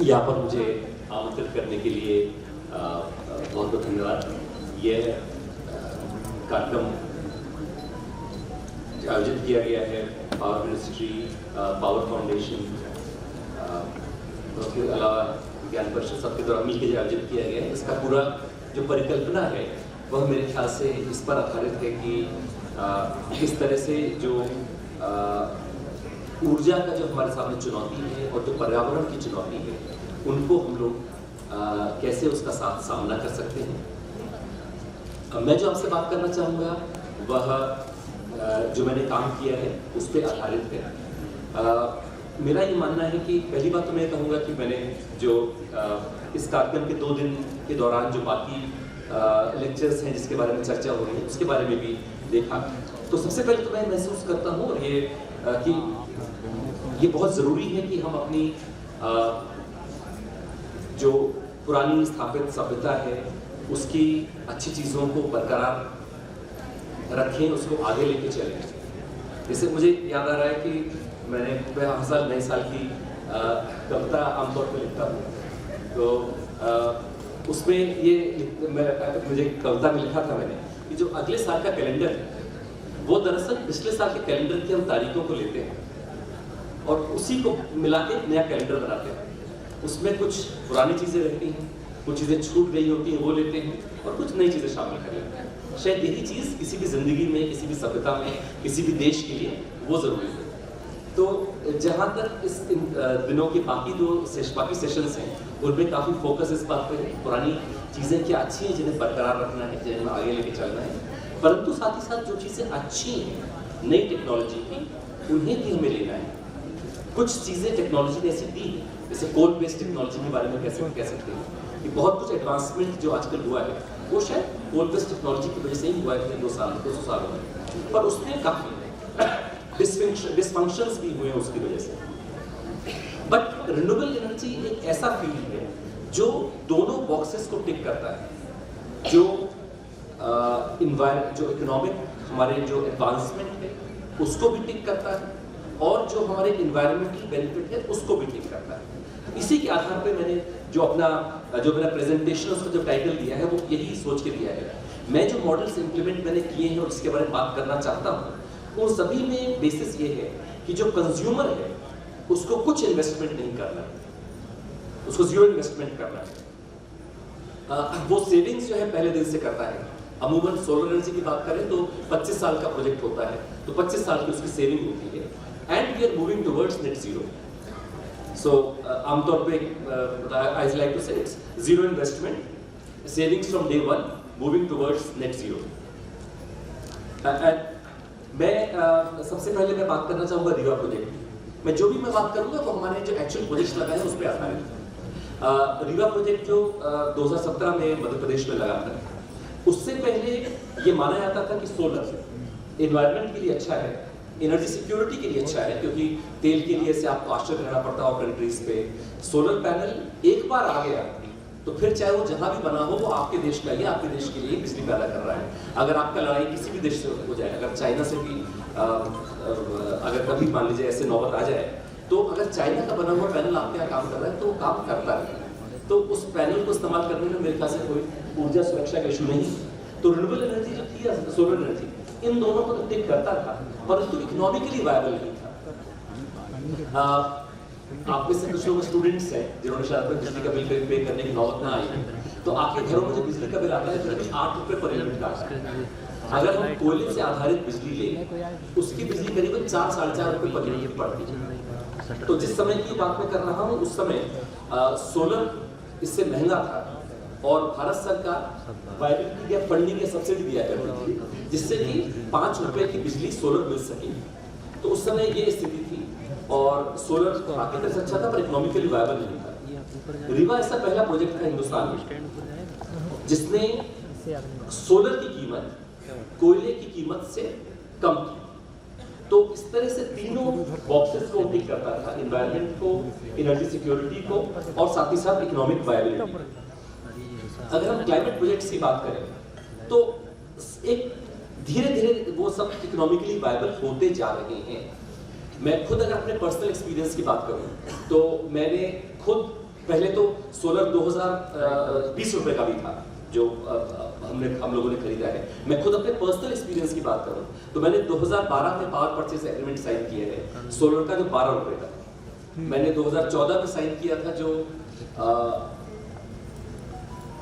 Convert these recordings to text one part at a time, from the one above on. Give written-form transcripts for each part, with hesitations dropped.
यहाँ पर मुझे आमंत्रित करने के लिए बहुत बहुत धन्यवाद। ये कार्यक्रम आयोजित किया गया है पावर मिनिस्ट्री, पावर फाउंडेशन, उसके अलावा ज्ञान परिषद सबके द्वारा मिलकर आयोजित किया गया है। इसका पूरा जो परिकल्पना है वह मेरे ख्याल से इस पर आधारित है कि किस तरह से जो ऊर्जा का जो हमारे सामने चुनौती है और जो पर्यावरण की चुनौती है उनको हम लोग कैसे उसका सामना कर सकते हैं। मैं जो आपसे बात करना चाहूँगा वह जो मैंने काम किया है उस पर आधारित है। मेरा ये मानना है कि पहली बात तो मैं कहूँगा कि मैंने जो इस कार्यक्रम के 2 दिन के दौरान जो बाकी लेक्चर्स हैं जिसके बारे में चर्चा हो रही है उसके बारे में भी देखा, तो सबसे पहले तो मैं महसूस करता हूँ और ये कि ये बहुत ज़रूरी है कि हम अपनी जो पुरानी स्थापित सभ्यता है उसकी अच्छी चीज़ों को बरकरार रखें, उसको आगे लेके चलें। जैसे मुझे याद आ रहा है कि मैंने हर साल नए साल की कविता आमतौर पर लिखता हूँ, तो उसमें ये मुझे कविता में लिखा था मैंने कि जो अगले साल का कैलेंडर है वो दरअसल पिछले साल के कैलेंडर की हम तारीखों को लेते हैं और उसी को मिला के नया कैलेंडर बनाते हैं। उसमें कुछ पुरानी चीज़ें रहती हैं, कुछ चीज़ें छूट गई होती हैं वो लेते हैं और कुछ नई चीज़ें शामिल कर लेते हैं। शायद यही चीज़ किसी भी ज़िंदगी में, किसी भी सभ्यता में, किसी भी देश के लिए वो ज़रूरी है। तो जहाँ तक इस दिनों के बाकी सेशंस हैं उनमें काफ़ी फोकस इस बात पे है पुरानी चीज़ें क्या अच्छी हैं जिन्हें बरकरार रखना है, जिन्हें आगे लेके चलना है, परंतु साथ ही साथ जो चीज़ें अच्छी हैं नई टेक्नोलॉजी की उन्हें भी हमें लेना है। कुछ चीज़ें टेक्नोलॉजी ने ऐसी दी है, जैसे कोल बेस्ड टेक्नोलॉजी के बारे में कैसे कह सकते हैं कि बहुत कुछ एडवांसमेंट जो आजकल हुआ है वो शायद कोल बेस्ड टेक्नोलॉजी की वजह से ही हुआ है 200 सालों में, पर उसमें काफ़ी डिसफंक्शंस भी हुए हैं उसकी वजह से। बट रिन्यूएबल एनर्जी एक ऐसा फील्ड है जो दोनों बॉक्सेस को टिक करता है, जो जो इकोनॉमिक हमारे जो एडवांसमेंट है उसको भी टिक करता है और जो हमारे इन्वायरमेंटल बेनिफिट है उसको भी टिक करता है। इसी के आधार पे मैंने जो मेरा प्रेजेंटेशन उसका जो टाइटल दिया है वो यही सोच के दिया है। मैं जो मॉडल्स इंप्लीमेंट मैंने किए हैं और इसके बारे में बात करना चाहता हूँ उन सभी में बेसिस ये है कि जो कंज्यूमर है उसको कुछ इन्वेस्टमेंट नहीं करना है, उसको 0 इन्वेस्टमेंट करना है। वो सेविंग्स जो है पहले दिन से करता है। अमूमन सोलर एनर्जी की बात करें तो 25 साल का प्रोजेक्ट होता है, तो 25 साल की उसकी सेविंग होती है and we are moving towards net zero. So आमतौर पे I like to say it's 0 investment, savings from day 1, moving towards net zero. मैं सबसे पहले मैं बात करना चाहूँगा रीवा प्रोजेक्ट की। मैं जो भी मैं बात करूँगा वो हमारे जो एक्चुअल प्रोजेक्ट्स लगाए हैं उस पर आधारित है। रीवा प्रोजेक्ट जो 2017 में मध्य प्रदेश में लगा था, उससे पहले ये माना जाता था कि सोलर एनवायरनमेंट के लिए अच्छा है, एनर्जी सिक्योरिटी के लिए अच्छा है, क्योंकि तेल के लिए से आपको आश्रय रहना पड़ता हो कंट्रीज पे। सोलर पैनल एक बार आ गया तो फिर चाहे वो जहां भी बना हो वो आपके देश का ही, आपके देश के लिए बिजली पैदा कर रहा है। अगर आपका लड़ाई किसी भी देश से हो जाए, अगर चाइना से भी अगर कभी मान लीजिए ऐसे नौबत आ जाए, तो अगर चाइना का बना हुआ पैनल आपके यहाँ काम कर रहा है तो वो काम करता है, तो उस पैनल को इस्तेमाल करने में मेरे ख्याल से कोई ऊर्जा सुरक्षा का इशू नहीं। तो रिन्यूएबल एनर्जी जो थी, सोलर एनर्जी, इन दोनों को तो टिक करता था, परंतु इकोनॉमिकली वायबल नहीं था। आप में से कुछ लोग स्टूडेंट्स हैं जिन्होंने शायद अपने बिजली का बिल पे करने की नौबत ना आई, तो आपके घरों में जो बिजली का बिल आता है करीब 8 रुपए पर यूनिट का आता है। अगर हम कोयले से आधारित बिजली लें उसकी बिजली करीबन 4-4.5 रुपए पर यूनिट पड़ती है। तो जिस समय की बात मैं कर रहा हूँ उस समय सोलर इससे महंगा था और भारत सरकार वायबिलिटी या फंडिंग या सब्सिडी दिया करती थी जिससे कि 5 रुपए की बिजली सोलर मिल सके। तो उस समय ये स्थिति थी और सोलर बाकी तरह से अच्छा था पर इकोनॉमिकली वायबल नहीं था। रीवा ऐसा पहला प्रोजेक्ट था हिंदुस्तान में जिसने सोलर की कीमत कोयले की कीमत से कम की। तो इस तरह से तीनों बॉक्सेस को टिक करता था, एनवायरनमेंट को, एनर्जी सिक्योरिटी को और साथ ही साथ इकोनॉमिक वायबिलिटी। अगर हम क्लाइमेट प्रोजेक्ट्स की बात करें तो एक धीरे धीरे वो सब इकोनॉमिकली वायबल होते जा रहे हैं। मैं खुद अगर अपने पर्सनल एक्सपीरियंस की बात करूं तो मैंने खुद पहले तो सोलर 2020 रुपए का भी था जो हम लोगों ने खरीदा है। मैं खुद अपने पर्सनल एक्सपीरियंस की बात करूं तो मैंने 2012 में पावर परचेज एग्रीमेंट साइन किए हैं सोलर का, जो 12 रुपए का। मैंने 2014 में साइन किया था जो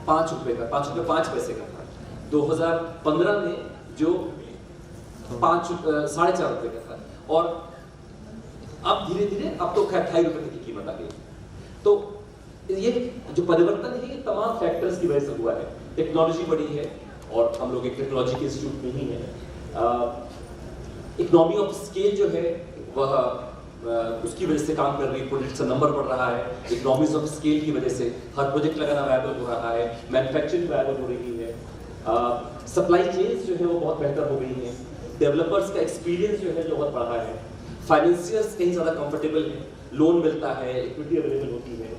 5 रुपए का, 5 रुपए 5 पैसे का था। 2015 में जो 4.5 रुपए का था, और अब धीरे धीरे अब तो 2.5 रुपए की कीमत आ गई। तो ये जो परिवर्तन है ये तमाम फैक्टर्स की वजह से हुआ है। टेक्नोलॉजी बढ़ी है और हम लोग एक टेक्नोलॉजी के इंस्टीट्यूट में ही है। इकोनॉमी ऑफ स्केल जो है वह उसकी वजह से काम कर रही है, प्रोजेक्ट का नंबर बढ़ रहा है। इकोनॉमीज ऑफ स्केल की वजह से हर प्रोजेक्ट लगाना वायबल हो रहा है, मैन्युफैक्चरिंग वायबल हो रही है, सप्लाई चेन्स जो है वो बहुत बेहतर हो गई है, डेवलपर्स का एक्सपीरियंस जो है जो बहुत बढ़ा है, फाइनेंशियर्स कहीं ज़्यादा कंफर्टेबल है, लोन मिलता है, इक्विटी अवेलेबल होती है,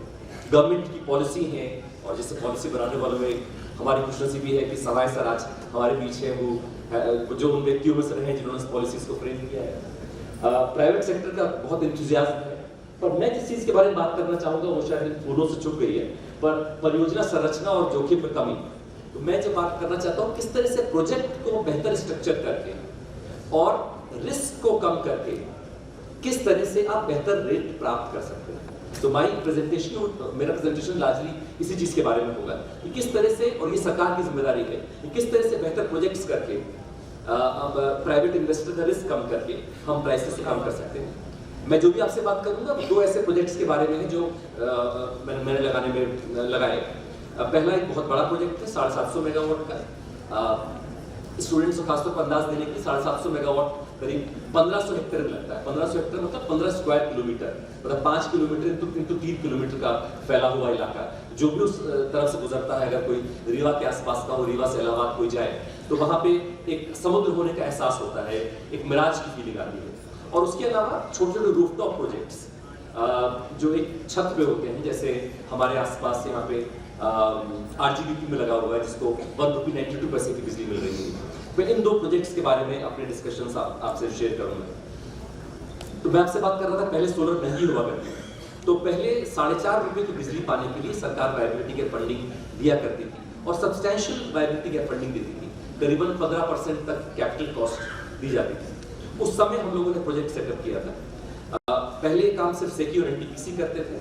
गवर्नमेंट की पॉलिसी है। और जैसे पॉलिसी बनाने वालों में हमारी खुशनसीबी है कि सहाय सर आज हमारे बीच है, वो जो उन व्यक्तियों में से रहे जिन्होंने इस पॉलिसीज को फ्रेम किया है। प्राइवेट सेक्टर का बहुत इंतजाम है। पर मैं जिस चीज़ के बारे में बात करना चाहूँगा वो शायद फूलों से छुप गई है, पर परियोजना संरचना और जोखिम में कमी। तो मैं जो बात करना चाहता हूँ किस तरह से प्रोजेक्ट को बेहतर स्ट्रक्चर करके और रिस्क को कम करके किस तरह से आप बेहतर रेट प्राप्त कर सकते हैं। तो मेरा प्रेजेंटेशन लार्जली इसी चीज के बारे में होगा कि किस तरह से, और ये सरकार की जिम्मेदारी है, कि किस तरह से बेहतर प्रोजेक्ट्स करके प्राइवेट इन्वेस्टर का रिस्क कम करके हम प्राइसेस से कम कर सकते हैं। मैं जो भी आपसे बात करूंगा दो ऐसे प्रोजेक्ट्स के बारे में है जो मैंने लगाने में लगाए। पहला एक बहुत बड़ा प्रोजेक्ट है 750 मेगावाट का। स्टूडेंट्स को खासतौर पर अंदाज देने के लिए 750 मेगावाट करीब 1500 हेक्टेयर में लगता है। 1500 हेक्टेयर मतलब 15 स्क्वायर किलोमीटर, मतलब 5 किलोमीटर इंटू 3 किलोमीटर का फैला हुआ इलाका। जो भी उस तरफ से गुजरता है, अगर कोई रीवा के आसपास का हो, रीवा से इलाहाबाद कोई जाए तो वहाँ पे एक समुद्र होने का एहसास होता है, एक मिराज की फीलिंग आती है। और उसके अलावा छोटे छोटे रूफटॉप प्रोजेक्ट्स जो एक छत पे होते हैं, जैसे हमारे आसपास यहाँ पे RGBP में लगा हुआ है जिसको 1 रुपये 92 पैसे की बिजली मिल रही है। मैं इन दो प्रोजेक्ट्स के बारे में अपने डिस्कशंस आपसे शेयर करूंगा। तो मैं आपसे बात कर रहा था पहले सोलर महंगी हुआ करती थी, तो पहले 4.5 रुपये की बिजली पाने के लिए सरकार वायबिलिटी गैप फंडिंग दिया करती थी और सब्सटैंशियल वायबिलिटी गैप फंडिंग देती थी। करीबन 15% तक कैपिटल कॉस्ट दी जाती थी। उस समय हम लोगों ने प्रोजेक्ट सेटअप किया था। पहले काम सिर्फ सेकी और एनटीपीसी करते थे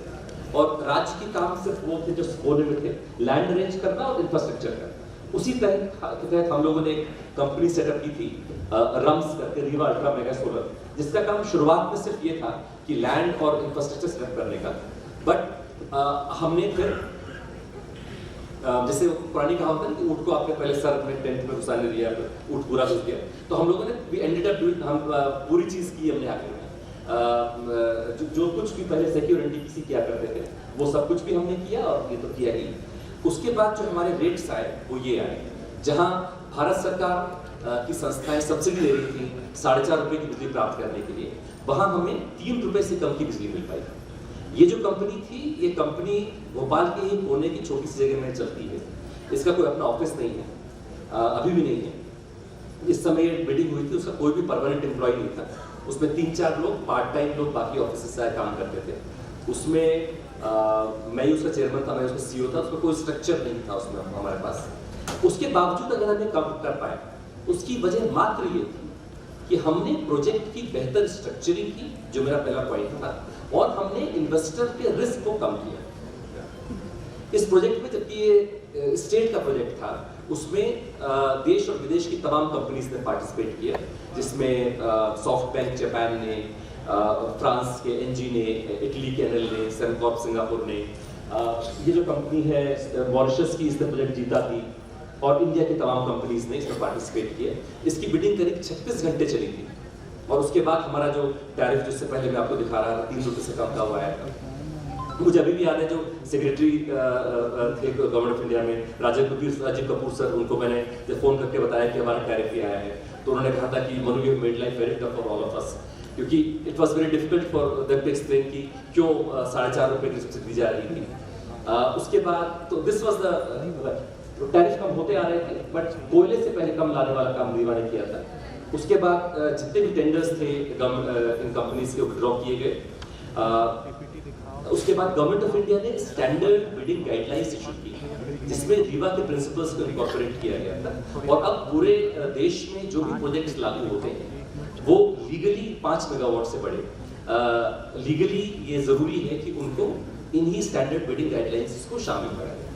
और राज्य के काम सिर्फ वो थे जो होने में थे, लैंड अरेंज करना और इंफ्रास्ट्रक्चर करना। उसी तरह के तहत हम लोगों ने एक कंपनी सेटअप की थी रम्स करके, रीवा अल्ट्रा मेगा सोलर, जिसका काम शुरुआत में सिर्फ ये था कि लैंड और इंफ्रास्ट्रक्चर सेटअप करने का। बट हमने फिर जैसे पुरानी कहावत है कि ऊँट को आपने पहले सर में टेंट में घुसाने दिया, ऊँट पूरा घुस गया। तो हम लोगों ने एंडेड अप डूइंग, हम पूरी चीज़ की हमने आगे में जो कुछ भी पहले सेकी और एनटीपीसी किया करते थे वो सब कुछ भी हमने किया और ये तो किया ही। उसके बाद जो हमारे रेट्स आए वो ये आए, जहां भारत सरकार की संस्थाएं सब्सिडी दे रही थी 4.5 रुपये की बिजली प्राप्त करने के लिए, वहां हमें 3 रुपये से कम की बिजली मिल पाई। ये जो कंपनी थी, ये कंपनी भोपाल के ही कोने की छोटी सी जगह में चलती है। इसका कोई अपना ऑफिस नहीं है, अभी भी नहीं है। इस समय बिडिंग हुई थी, उसका कोई भी परमानेंट एम्प्लॉय नहीं था। उसमें 3-4 लोग पार्ट टाइम लोग बाकी ऑफिस से काम करते थे। उसमें मैं ही उसका चेयरमैन था, मैं उसका सीईओ था। उसका कोई स्ट्रक्चर नहीं था उसमें हमारे पास। उसके बावजूद अगर हमें कम कर पाए, उसकी वजह मात्र ये थी कि हमने प्रोजेक्ट की बेहतर स्ट्रक्चरिंग की, जो मेरा पहला पॉइंट था, और हमने इन्वेस्टर के रिस्क को कम किया। इस प्रोजेक्ट में, जबकि ये स्टेट का प्रोजेक्ट था, उसमें देश और विदेश की तमाम कंपनीज ने पार्टिसिपेट किया, जिसमें सॉफ्ट बैंक जापान ने, फ्रांस के एनजी ने, इटली के एनएल ने, सेमकॉर्प सिंगापुर ने, ये जो कंपनी है मॉरिशस की, इसने प्रोजेक्ट जीता थी, और इंडिया की तमाम कंपनीज ने इसमें पार्टिसिपेट किया। इसकी बिडिंग करीब 36 घंटे चली थी और उसके बाद हमारा जो टैरिफ, जिससे पहले मैं आपको दिखा रहा था, 3 रुपये से कम का हुआ है। मुझे अभी भी याद है जो सेक्रेटरी थे गवर्नमेंट ऑफ इंडिया में, राजीव कपूर सर, उनको मैंने जब फोन करके बताया कि हमारा टैरिफ ये आया है, तो उन्होंने कहा था कि Manu you made life very tough for all of us, क्योंकि it was very difficult for them to explain कि क्यों 4.5 रुपये की सब्सिडी दी जा रही थी। उसके बाद तो दिस वाज द टैरिफ कम होते आ रहे थे, बट कोयले से पहले कम लाने वाला काम रीवा ने किया था। उसके बाद जितने भी टेंडर्स थे इन कंपनीज के विड्रॉ किए गए। उसके बाद गवर्नमेंट ऑफ इंडिया ने स्टैंडर्ड बिडिंग गाइडलाइंस इशू की जिसमें रीवा के प्रिंसिपल्स को इनकॉर्पोरेट किया गया था और अब पूरे देश में जो भी प्रोजेक्ट्स लागू होते हैं वो लीगली 5 मेगावाट से बढ़े लीगली ये जरूरी है कि उनको इन्हीं स्टैंडर्ड बिडिंग गाइडलाइंस को शामिल करा जाए।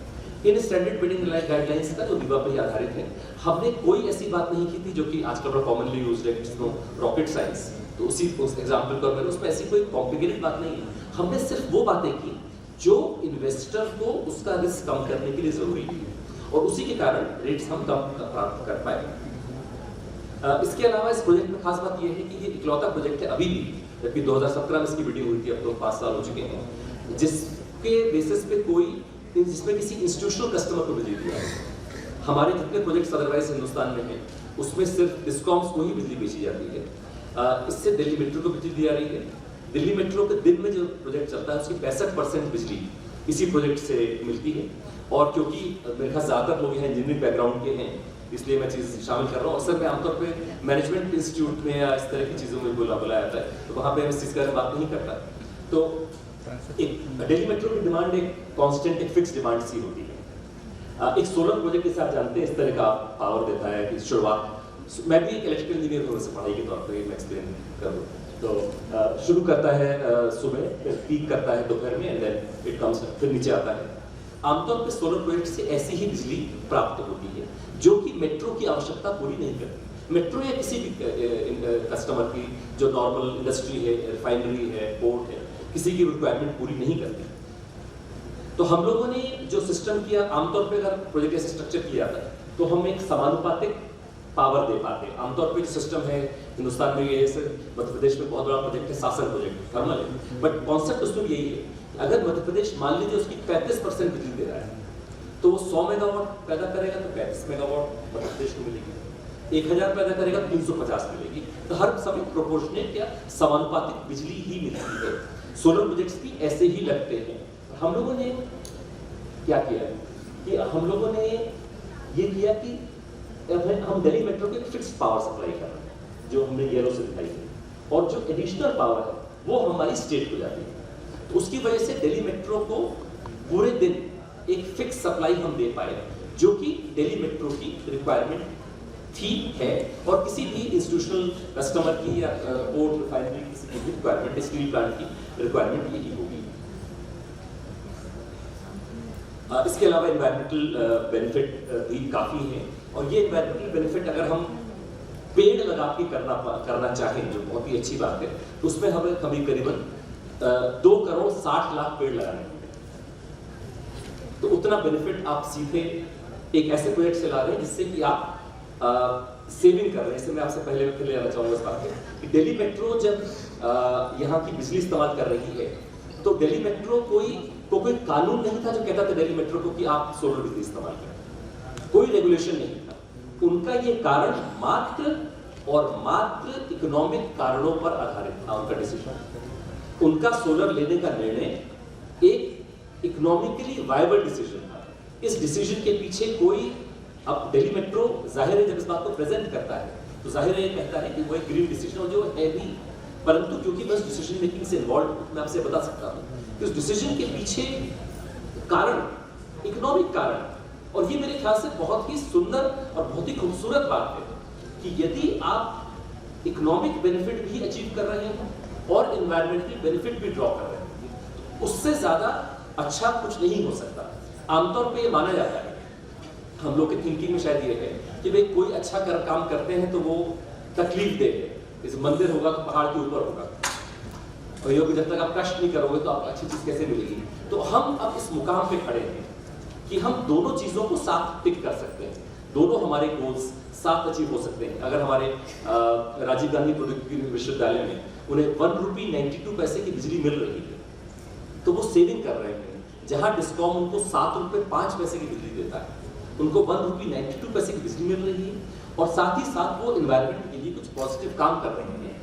इन स्टैंडर्ड बिडिंग गाइडलाइंस का जो रीवा पर आधारित है, हमने कोई ऐसी बात नहीं की थी जो कि आजकल बड़ा कॉमनली यूज्ड है जिसको रॉकेट साइंस, तो उस एग्जाम्पल पर मैंने उसमें ऐसी कोई कॉम्प्लिकेटेड बात नहीं है। हमने सिर्फ वो बातें की जो इन्वेस्टर को उसका रिस्क कम करने के लिए जरूरी थी और उसी के कारण रेट्स हम कम प्राप्त कर पाए। इसके अलावा इस प्रोजेक्ट में खास बात यह है कि ये इकलौता प्रोजेक्ट है अभी भी, जबकि 2017 में इसकी बिडिंग हुई थी, अब तो 5 साल हो चुके हैं, जिसके बेसिस पे जिसमें किसी इंस्टीट्यूशनल कस्टमर को बिजली दिया है। हमारे जितने प्रोजेक्ट्स अदरवाइज हिंदुस्तान में हैं उसमें सिर्फ डिस्कॉम्स को ही बिजली बेची जाती है। इससे दिल्ली मेट्रो को बिजली दी जा रही है। दिल्ली मेट्रो के दिन में जो प्रोजेक्ट चलता है उसकी 65% बिजली इसी प्रोजेक्ट से मिलती है और क्योंकि मेरे ख्याल ज़्यादातर लोग यहाँ इंजीनियरिंग बैकग्राउंड के हैं इसलिए मैं चीज़ शामिल कर रहा हूँ। अक्सर मैं आमतौर पे मैनेजमेंट इंस्टीट्यूट में या इस तरह की चीज़ों में बुलाया जाता है तो वहाँ पे हम इस चीज़ के बारे में बात नहीं करता। तो एक दिल्ली मेट्रो की डिमांड एक कॉन्स्टेंट एक फिक्स डिमांड सी होती है। एक सोलर प्रोजेक्ट जैसे आप जानते हैं इस तरह का पावर देता है कि शुरुआत, मैं भी एक इलेक्ट्रिकल इंजीनियर हूँ, पढ़ाई के तौर पर मैं एक्सप्लेन करूँ तो शुरू करता है सुबह, फिर पीक करता है दोपहर में एंड देन इट कम्स फिर नीचे आता है। आमतौर पर सोलर प्रोजेक्ट से ऐसी ही बिजली प्राप्त होती है जो कि मेट्रो की आवश्यकता पूरी नहीं करती। मेट्रो या किसी भी कस्टमर की जो नॉर्मल इंडस्ट्री है, रिफाइनरी है, पोर्ट है, किसी की रिक्वायरमेंट पूरी नहीं करती। तो हम लोगों ने जो सिस्टम किया, आमतौर पे अगर प्रोजेक्ट ऐसे स्ट्रक्चर किया था तो हम एक समानुपातिक पावर दे पाते। आमतौर पे जो सिस्टम है हिंदुस्तान में, ये मध्य प्रदेश में बहुत बड़ा प्रोजेक्ट है शासन प्रोजेक्ट थर्मल है, बट कॉन्सेप्ट उसमें यही है अगर मध्य प्रदेश मान लीजिए उसकी 35% बिजली दे रहा है तो वो 100 मेगावाट पैदा करेगा तो 35 मेगावाट मध्य प्रदेश को मिलेगी, 1000 पैदा करेगा तो 350 मिलेगी। तो हर समय प्रोपोर्शनेट या समानुपातिक बिजली ही मिलती है। सोलर प्रोजेक्ट्स भी ऐसे ही लगते हैं। हम लोगों ने क्या किया कि हम लोगों ने ये किया कि हम दिल्ली मेट्रो को फिक्स पावर सप्लाई कर रहे हैं जो हमने येलो से दिखाई है और जो एडिशनल पावर है वो हमारी स्टेट को जाती है। तो उसकी वजह से दिल्ली मेट्रो को पूरे दिन एक फिक्स सप्लाई हम दे पाए जो कि दिल्ली मेट्रो की रिक्वायरमेंट थी है और किसी भी इंस्टीट्यूशनल कस्टमर की या पोर्ट रिफाइनरी किसी की रिक्वायरमेंट, स्टील प्लांट की रिक्वायरमेंट यही होगी। इसके अलावा एनवायरमेंटल बेनिफिट भी काफ़ी है और ये एनवायरमेंटल बेनिफिट अगर हम पेड़ लगा के करना चाहें जो बहुत ही अच्छी बात है तो उसमें हमें करीबन 2 करोड़ 60 लाख पेड़ लगाने हैं। तो उतना बेनिफिट आप सीधे एक ऐसे प्रोजेक्ट से ला रहे हैं जिससे कि आप सेविंग कर रहे हैं। इससे मैं आपसे पहले लेना चाहूँगा इस बात कि दिल्ली मेट्रो जब यहाँ की बिजली इस्तेमाल कर रही है तो दिल्ली मेट्रो कोई कानून नहीं था जो कहता था दिल्ली मेट्रो को कि आप सोलर बिजली इस्तेमाल करें, कोई रेगुलेशन नहीं था। उनका ये कारण मात्र और मात्र इकोनॉमिक कारणों पर आधारित था उनका डिसीजन। उनका सोलर लेने का निर्णय एक इकोनॉमिकली वायबल डिसीजन था। इस डिसीजन के पीछे कोई, अब दिल्ली मेट्रो जाहिर है जब इस बात को प्रेजेंट करता है तो जाहिर है कहता है कि वो एक ग्रीन डिसीजन और जो है भी, परंतु क्योंकि मैं उस डिसीजन मेकिंग से इन्वॉल्व मैं आपसे बता सकता हूँ कि उस डिसीजन के पीछे कारण इकोनॉमिक कारण, और ये मेरे ख्याल से बहुत ही सुंदर और बहुत ही खूबसूरत बात है कि यदि आप इकोनॉमिक बेनिफिट भी अचीव कर रहे हो और एनवायरमेंटल बेनिफिट भी ड्रॉ कर रहे हो, उससे ज्यादा अच्छा कुछ नहीं हो सकता। आमतौर पे ये माना जाता है, हम लोग की थिंकिंग में शायद ये है कि भाई कोई अच्छा काम करते हैं तो वो तकलीफ दे है। जैसे मंदिर होगा तो पहाड़ के ऊपर होगा और ये जब तक आप कष्ट नहीं करोगे तो आपको अच्छी चीज कैसे मिलेगी। तो हम अब इस मुकाम पे खड़े हैं कि हम दोनों चीजों को साथ टिक कर सकते हैं, दोनों हमारे गोल्स साथ अचीव हो सकते हैं। अगर हमारे राजीव गांधी प्रौद्योगिकी विश्वविद्यालय में उन्हें 1 रुपये 92 पैसे की बिजली मिल रही है तो वो सेविंग कर रहे हैं, जहां डिस्कॉम उनको 7 रुपये 5 पैसे की बिजली देता है, उनको 1 रुपये 92 पैसे की बिजली मिल रही है और साथ ही साथ वो एनवायरनमेंट के लिए कुछ पॉजिटिव काम कर रहे हैं।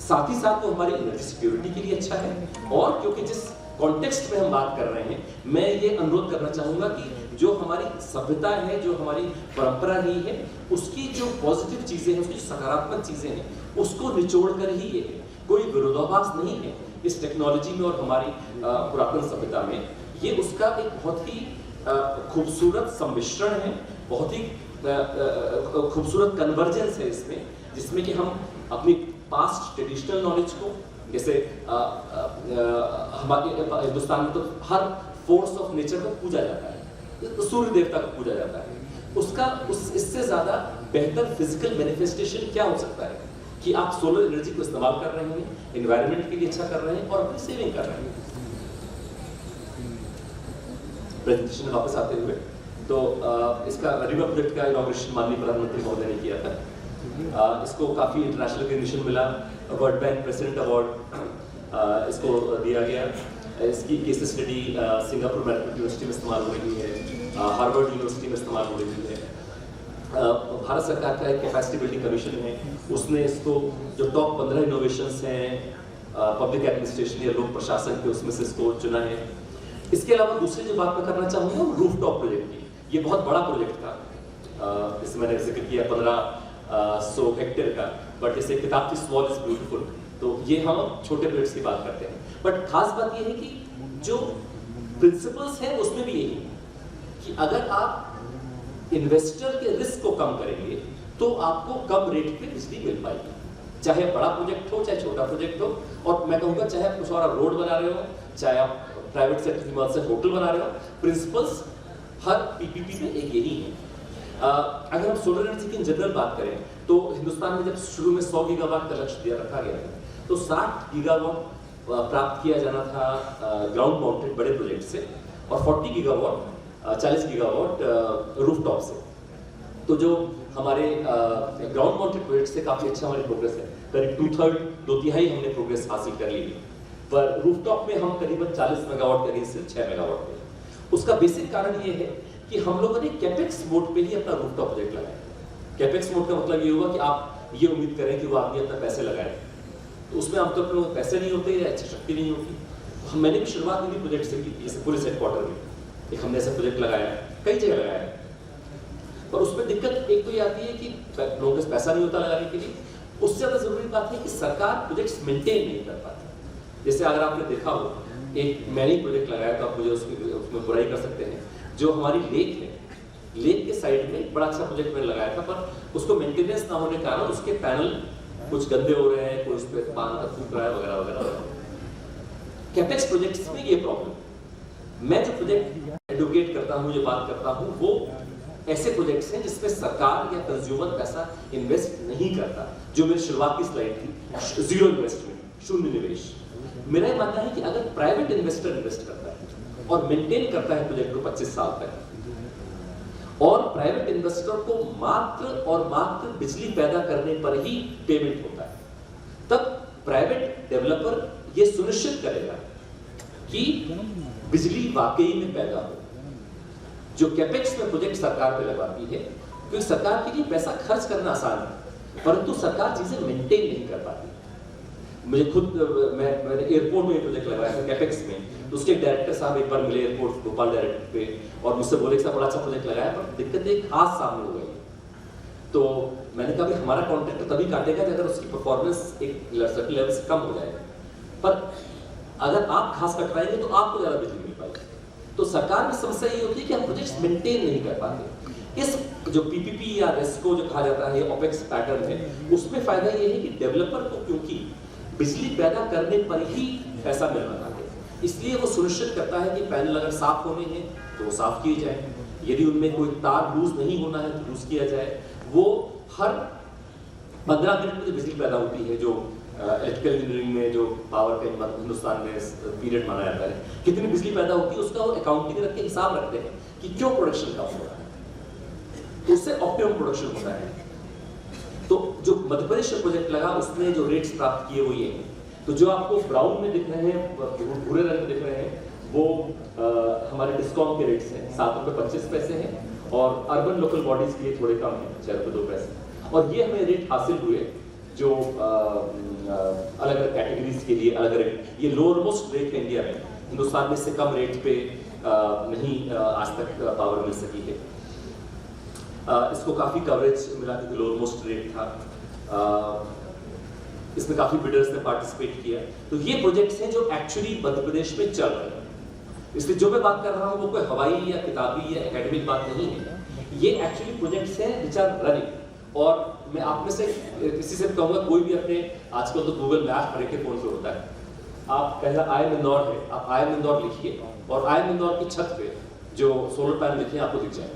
साथ ही साथ वो हमारी एनर्जी सिक्योरिटी के लिए अच्छा है और क्योंकि जिस कॉन्टेक्स्ट में हम बात कर रहे हैं, मैं ये अनुरोध करना चाहूंगा कि जो हमारी सभ्यता है, जो हमारी परंपरा रही है, उसकी जो पॉजिटिव चीजें हैं, उसकी सकारात्मक चीजें हैं, उसको निचोड़ कर ही ये है। कोई विरोधाभास नहीं है इस टेक्नोलॉजी में और हमारी पुरातन सभ्यता में, ये उसका एक बहुत ही खूबसूरत सम्मिश्रण है, बहुत ही खूबसूरत कन्वर्जेंस है इसमें, जिसमें कि हम अपनी पास्ट ट्रेडिशनल नॉलेज को, जैसे हमारे हिंदुस्तान में तो हर फोर्स ऑफ नेचर को पूजा जाता है, तो सूर्य देवता को पूजा जाता है, इससे ज्यादा बेहतर फिजिकल मैनिफेस्टेशन क्या हो सकता है कि आप सोलर एनर्जी को इस्तेमाल कर रहे हैं, एनवायरनमेंट के लिए अच्छा कर रहे हैं और अपनी सेविंग कर रहे हैं। प्रेजेंटेशन में वापस आते हुए, तो इसका रीवा प्रोजेक्ट का इनॉग्रेशन माननीय प्रधानमंत्री महोदय ने किया था। इसको काफी इंटरनेशनल रिकॉग्निशन मिला, वर्ल्ड बैंक प्रेसिडेंट अवार्ड इसको दिया गया। इसकी case study Singapore maritime university में इस्तेमाल हो रही है, हार्वर्ड यूनिवर्सिटी में इस्तेमाल हो रही है। भारत सरकार का एक कैपेसिटी बिल्डिंग कमीशन है, उसने इसको जो टॉप 15 इनोवेशंस हैं पब्लिक एडमिनिस्ट्रेशन या लोक प्रशासन के, उसमें से इसको चुना है। इसके अलावा दूसरी जो बात मैं करना चाहूँगा वो रूफटॉप प्रोजेक्ट की। ये बहुत बड़ा प्रोजेक्ट था, इसमें मैंने जिक्र किया 1500 हेक्टेयर का, बट जैसे किताब की स्मॉल इज ब्यूटीफुल, तो ये हम छोटे प्रोजेक्ट्स की बात करते हैं। बट खास बात ये है कि जो प्रिंसिपल्स हैं उसमें भी यही है कि अगर आप इन्वेस्टर के रिस्क को कम करेंगे तो आपको कम रेट पे बिजली मिल पाएगी, चाहे बड़ा प्रोजेक्ट हो चाहे छोटा प्रोजेक्ट हो। और मैं कहूँगा चाहे आप कुछ और रोड बना रहे हो, चाहे आप प्राइवेट सेक्टर की मदद से होटल बना रहे हो, प्रिंसिपल्स हर पीपीपी में एक यही है। अगर हम सोलर एनर्जी की जनरल बात करें तो हिंदुस्तान में जब शुरू में 100 गीगावाट का लक्ष्य दिया रखा गया था, तो 60 गीगावाट प्राप्त किया जाना था ग्राउंड माउंटेड बड़े प्रोजेक्ट से, और 40 गीगावाट रूफटॉप से। तो जो हमारे ग्राउंड माउंटेड प्रोजेक्ट से काफी अच्छा हमारी प्रोग्रेस है, करीब 2/3 2/3 हमने प्रोग्रेस हासिल कर ली है। पर रूफटॉप में हम करीबन 40 मेगावाट के अगेंस्ट से 6 मेगावाट पे। उसका बेसिक कारण ये है कि हम लोगों ने कैपेक्स मोड पे ही अपना रूफटॉप प्रोजेक्ट लगाया। कैपेक्स मोड का मतलब ये होगा कि आप ये उम्मीद करें कि वो आदमी अपना पैसे लगाए, तो उसमें आमतौर पर पैसे नहीं होते या अच्छी शक्ति नहीं होती। मैंने भी शुरुआत इन्हीं प्रोजेक्ट से की थी, जैसे पुलिस हेडक्वार्टर में एक हमने ऐसा प्रोजेक्ट लगाया, कई जगह लगाया, पर उसमें दिक्कत एक तो ये आती है कि लोगों के पास पैसा नहीं होता लगाने के लिए। उससे ज़्यादा जरूरी बात है कि सरकार प्रोजेक्ट्स मेंटेन नहीं कर पाती। जैसे अगर आपने देखा हो, एक मैंने प्रोजेक्ट लगाया, तो आप मुझे उसमें बुराई कर सकते हैं, जो हमारी लेक है, लेक के साइड में एक बड़ा अच्छा प्रोजेक्ट मैंने लगाया था, पर उसको मेंटेनेंस ना होने के कारण उसके पैनल कुछ गंदे हो रहे हैं, कोई उस पर पान का फूक रहा है वगैरह वगैरह। कैपेक्स प्रोजेक्ट्स में ये प्रॉब्लम। मैं जो प्रोजेक्ट एडवोकेट करता हूँ, जो बात करता हूँ, वो ऐसे प्रोजेक्ट्स हैं जिसमें सरकार या कंज्यूमर पैसा इन्वेस्ट नहीं करता। जो मेरी शुरुआत की स्लाइड थी, जीरो इन्वेस्टमेंट, शून्य निवेश। मेरा ये मानना है कि अगर प्राइवेट इन्वेस्टर इन्वेस्ट करता है और मेंटेन करता है प्रोजेक्ट को 25 साल तक, और प्राइवेट इन्वेस्टर को मात्र और मात्र बिजली पैदा करने पर ही पेमेंट होता है, तब प्राइवेट डेवलपर ये सुनिश्चित करेगा कि बिजली वाकई में पैदा हो। जो कैपेक्स में प्रोजेक्ट सरकार पे लगाती है, क्योंकि सरकार के लिए पैसा खर्च करना आसान है, परंतु सरकार चीजें मेंटेन नहीं कर पाती। मुझे खुद मैंने एयरपोर्ट में प्रोजेक्ट लगाया था कैपेक्स में, तो उसके डायरेक्टर साहब एक बार मिले एयरपोर्ट भोपाल डायरेक्टर पे, और मुझसे बोले कि बड़ा अच्छा प्रोजेक्ट लगाया, पर दिक्कत एक खास सामने हो गई। तो मैंने कहा भाई हमारा कॉन्ट्रैक्टर तभी काटेगा अगर उसकी परफॉर्मेंस एक सर्टेन लेवल से कम हो जाएगा, पर अगर आप खास कटवाएंगे तो आपको ज्यादा बिजली मिल पाएगी। तो सरकार की समस्या ये होती है कि हम प्रोजेक्ट्स मेंटेन नहीं कर पाते। इस जो पीपीपी या रेस्को जो कहा जाता है, ऑपेक्स पैटर्न है, उसमें फायदा ये है कि डेवलपर को क्योंकि बिजली पैदा करने पर ही पैसा मिल रहा है, इसलिए वो सुनिश्चित करता है कि पैनल अगर साफ होने हैं तो वो साफ किए जाए, यदि उनमें कोई तार लूज नहीं होना है तो लूज किया जाए। वो हर 15 मिनट में जो बिजली पैदा होती है, जो इलेक्ट्रिकल इंजीनियरिंग में जो पावर का हिंदुस्तान में पीरियड माना जाता है, कितनी बिजली पैदा होती है उसका वो अकाउंटिंग रख के हिसाब रखते हैं कि क्यों प्रोडक्शन कम हो रहा है, तो उससे ऑप्टिमम प्रोडक्शन होता है। तो जो मध्य प्रदेश में प्रोजेक्ट लगा उसने जो रेट्स प्राप्त किए वो ये हैं। तो जो आपको ब्राउन में दिख रहे हैं, भूरे रंग में दिख रहे हैं, वो हमारे डिस्कॉम के रेट्स हैं, 7.25 हैं, और अर्बन लोकल बॉडीज के लिए थोड़े कम हैं, 6.2। और ये हमें रेट हासिल हुए जो अलग अलग कैटेगरीज के लिए अलग अलग। ये लोअर मोस्ट रेट है इंडिया में, हिंदुस्तान में इससे कम रेट पे नहीं आज तक पावर मिल सकी है। इसको काफ़ी कवरेज मिला क्योंकि लोअर मोस्ट रेट था। इसमें काफी बिल्डर्स ने पार्टिसिपेट किया। तो ये प्रोजेक्ट्स हैं जो एक्चुअली मध्य प्रदेश में चल रहे हैं। इसलिए जो मैं बात कर रहा हूँ वो कोई हवाई या किताबी या एकेडमिक बात नहीं है, ये एक्चुअली प्रोजेक्ट्स हैं विच आर रनिंग। और मैं आप में से किसी से कहूँगा, कोई भी अपने आजकल तो गूगल मैप हर एक के फोन पे होता है, आप पहला IIM इंदौर है, आप IIM इंदौर लिखिए और IIM इंदौर की छत पे जो सोलर पैनल लिखे आपको दिख जाए।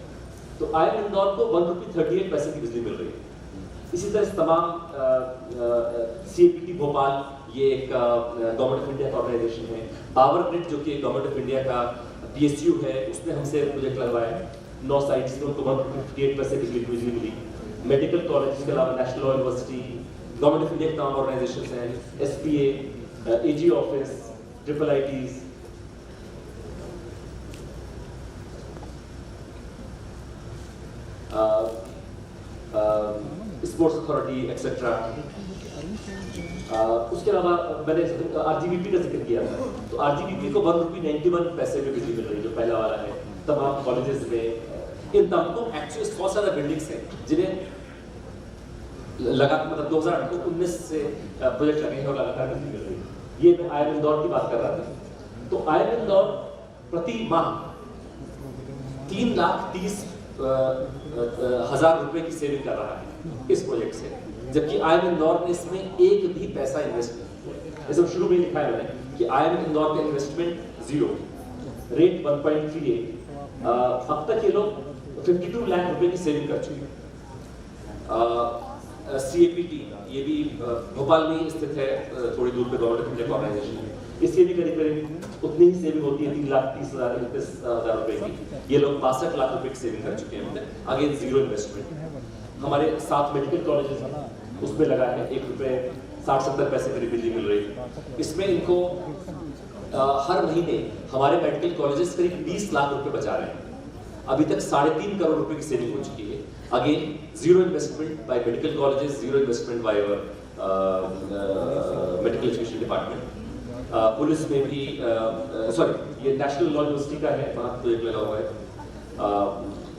तो IIM इंदौर को 1 रुपये 38 पैसे की बिजली मिल रही है। इसी तरह तमाम CAPT भोपाल, ये एक गवर्नमेंट ऑफ इंडिया का ऑर्गेनाइजेशन है। पावर ग्रिड जो कि गवर्नमेंट ऑफ इंडिया का PSU है, उसने हमसे प्रोजेक्ट लगवाया है। 9 साइट्स में उनको 1 रुपये 58 पैसे की बिजली मिली। मेडिकल कॉलेज के अलावा national law university, government of India के तमाम ऑर्गेनाइजेशन हैं, SPA, AG office, IIITs, sports authority etcetera. उसके अलावा मैंने RGBP का जिक्र किया था, तो RGBP को 1 रुपये 91 पैसे में बिजली मिल रही है, जो पहला वाला है। तमाम कॉलेजेस में इन तमाम एक्चुअली 100 से ज़्यादा बिल्डिंग्स हैं जिन्हें लगातार मतलब 2019 से प्रोजेक्ट लगे हैं और लगातार बिजली मिल रही है। ये मैं IIM इंदौर की बात कर रहा था। तो IIM इंदौर प्रति माह 3,30,000 रुपए की सेविंग कर रहा है इस प्रोजेक्ट से, जबकि IIM इंदौर ने इसमें एक भी पैसा इन्वेस्ट नहीं किया। जैसे शुरू में लिखा है मैंने कि IIM इंदौर का इन्वेस्टमेंट 0, रेट 1.38। अब तक ये लोग 52 लाख रुपए की सेविंग कर चुके हैं। CAPT ये भी भोपाल में ही स्थित है, थोड़ी दूर पे गवर्नमेंट ऑफ इंडिया का ऑर्गेनाइजेशन है। इससे भी करीब उतनी ही सेविंग होती है, 3,30,000 रुपए की। ये लोग 62 लाख रुपए की सेविंग कर चुके हैं। आगे 0 इन्वेस्टमेंट। हमारे 7 मेडिकल कॉलेजेस हैं, उसमें लगा है 1 रुपये 60-70 पैसे करीब बिजली मिल रही है। इसमें इनको हर महीने हमारे मेडिकल कॉलेजेस करीब 20 लाख रुपए बचा रहे हैं। अभी तक 3.5 करोड़ रुपए की सेविंग हो चुकी है। Again 0 investment by medical colleges, 0 investment by medical education department. Police में भी सॉरी ये नेशनल लॉ यूनिवर्सिटी का है, वहाँ प्रोजेक्ट लगा हुआ है।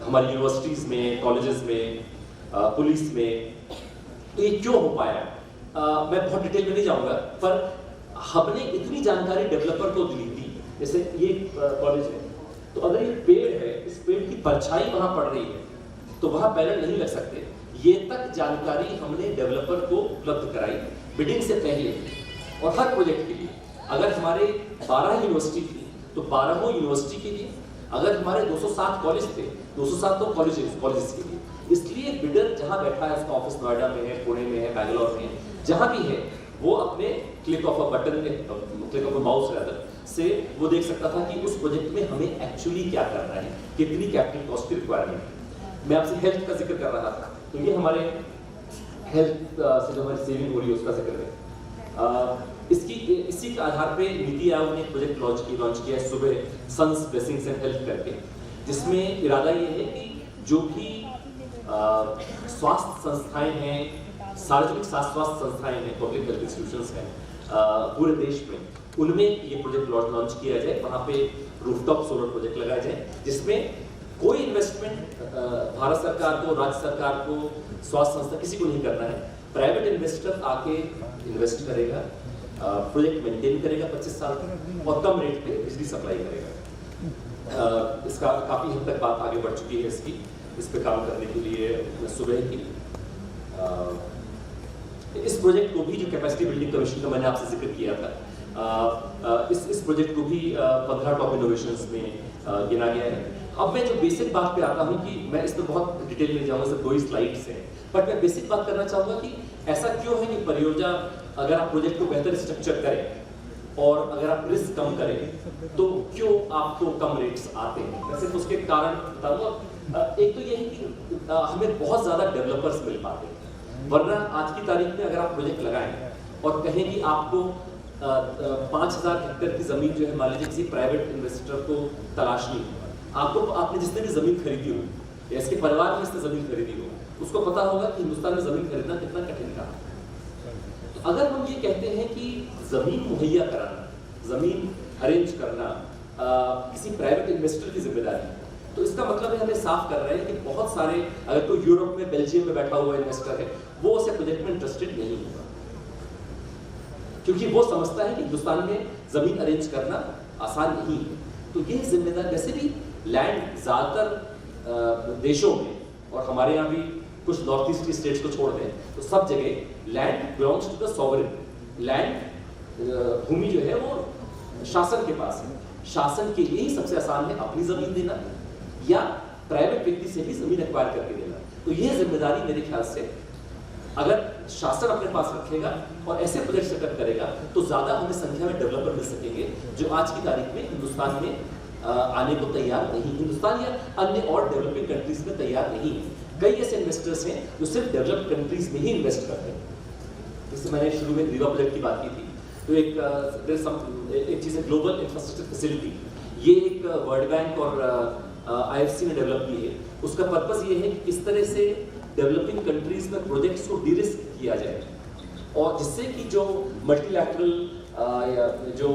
हमारी यूनिवर्सिटीज़ में, कॉलेजेस में, पुलिस में। तो ये क्यों हो पाया? मैं बहुत डिटेल में नहीं जाऊँगा, पर हमने इतनी जानकारी डेवलपर को दी थी। जैसे ये कॉलेज है, तो अगर ये पेड़ है, इस पेड़ की परछाई वहाँ पड़ रही है तो वहाँ पैनल नहीं लग सकते। ये तक जानकारी हमने डेवलपर को उपलब्ध कराई बिडिंग से पहले। और हर प्रोजेक्ट के लिए अगर हमारे 12 यूनिवर्सिटी थी तो 12 यूनिवर्सिटी के लिए, अगर हमारे 207 कॉलेज थे, 207 तो कॉलेजेस के लिए। इसलिए बिडर जहाँ बैठा है, उसका ऑफिस नोएडा में है, पुणे में है, बैंगलोर में है, जहाँ भी है, वो अपने click of a button, click of a mouse rather से वो देख सकता था कि उस प्रोजेक्ट में हमें एक्चुअली क्या करना है, कितनी कैपिटल कॉस्ट की रिक्वायरमेंट है। मैं आपसे हेल्थ का जिक्र कर रहा था, तो ये हमारे हेल्थ से जो हमारी सेविंग हो रही है उसका जिक्र है। इसी के आधार पे नीति आयोग ने प्रोजेक्ट लॉन्च किया है सुबह, सन्स ब्लेसिंग्स एंड हेल्थ करके, जिसमें इरादा ये है कि जो भी स्वास्थ्य संस्थाएं हैं, सार्वजनिक स्वास्थ्य संस्थाएं हैं, पब्लिक हेल्थ इंस्टीट्यूशंस हैं पूरे देश में, उनमें ये प्रोजेक्ट लॉन्च किया जाए। वहाँ पे रूफटॉप सोलर प्रोजेक्ट लगाए जाए, जिसमें कोई इन्वेस्टमेंट भारत सरकार को, राज्य सरकार को, स्वास्थ्य संस्था किसी को नहीं करना है। प्राइवेट इन्वेस्टर आके इन्वेस्ट करेगा, प्रोजेक्ट मेंटेन करेगा 25 साल तक और कम रेट पे बिजली सप्लाई करेगा। इसका काफ़ी हद तक बात आगे बढ़ चुकी है इसकी, इस पे काम करने के लिए सुबह की इस प्रोजेक्ट को भी, जो कैपेसिटी बिल्डिंग कमीशन का मैंने आपसे जिक्र किया था, इस प्रोजेक्ट को भी 15 टॉप इनोवेशंस में गिना गया है। अब मैं जो बेसिक बात पे आता हूँ कि मैं इस पर बहुत डिटेल में जाऊँगा, सिर्फ 2 ही स्लाइड्स हैं, बट मैं बेसिक बात करना चाहूँगा कि ऐसा क्यों है कि परियोजना, अगर आप प्रोजेक्ट को बेहतर स्ट्रक्चर करें और अगर आप रिस्क कम करें तो क्यों आपको कम रेट्स आते हैं। वैसे तो उसके कारण बताऊँगा। एक तो ये है कि हमें बहुत ज़्यादा डेवलपर्स मिल पाते हैं, वरना आज की तारीख में अगर आप प्रोजेक्ट लगाएं और कहें कि आपको 5,000 हेक्टेयर की ज़मीन जो है मान लीजिए किसी प्राइवेट इन्वेस्टर को तलाशनी है, आपने जिसने भी ज़मीन खरीदी हो या इसके परिवार में इसने ज़मीन खरीदी हो, उसको पता होगा कि हिंदुस्तान में ज़मीन खरीदना कितना कठिन काम है। तो अगर हम ये कहते हैं कि ज़मीन मुहैया कराना, ज़मीन अरेंज करना किसी प्राइवेट इन्वेस्टर की जिम्मेदारी, तो इसका मतलब है हमें साफ कर रहे हैं कि बहुत सारे, अगर कोई यूरोप में, बेल्जियम में बैठा हुआ इन्वेस्टर है, वो उसे प्रोजेक्ट में इंटरेस्टेड नहीं होगा। क्योंकि वो समझता है कि हिंदुस्तान में जमीन अरेंज करना आसान नहीं है। तो ये जिम्मेदारी, वैसे भी लैंड ज्यादातर देशों में और हमारे यहाँ भी कुछ नॉर्थ ईस्ट स्टेट्स को छोड़ दें तो सब जगह land belongs to the sovereign. Land भूमि जो है वो शासन के पास है। शासन के लिए ही सबसे आसान है अपनी जमीन देना या प्राइवेट व्यक्ति से भी जमीन एक्वायर करके देना। तो ये जिम्मेदारी मेरे ख्याल से अगर शासन अपने पास रखेगा और ऐसे प्रोजेक्ट सेटअप करेगा तो ज्यादा हमें संख्या में डेवलपर मिल सकेंगे जो आज की तारीख में हिंदुस्तान में आने को तैयार नहीं, हिंदुस्तान या अन्य और डेवलपिंग कंट्रीज में तैयार नहीं है। कई ऐसे इन्वेस्टर्स हैं जो सिर्फ डेवलप्ड कंट्रीज में ही इन्वेस्ट करते हैं। जैसे मैंने शुरू में रीवा प्रोजेक्ट की बात की थी, तो एक चीज है ग्लोबल इंफ्रास्ट्रक्चर फैसिलिटी। ये एक वर्ल्ड बैंक और IFC ने डेवलप की है। उसका पर्पस ये है कि किस तरह से डेवलपिंग कंट्रीज में प्रोजेक्ट्स को डीरिस्क किया जाए और जिससे कि जो मल्टीलैटरल जो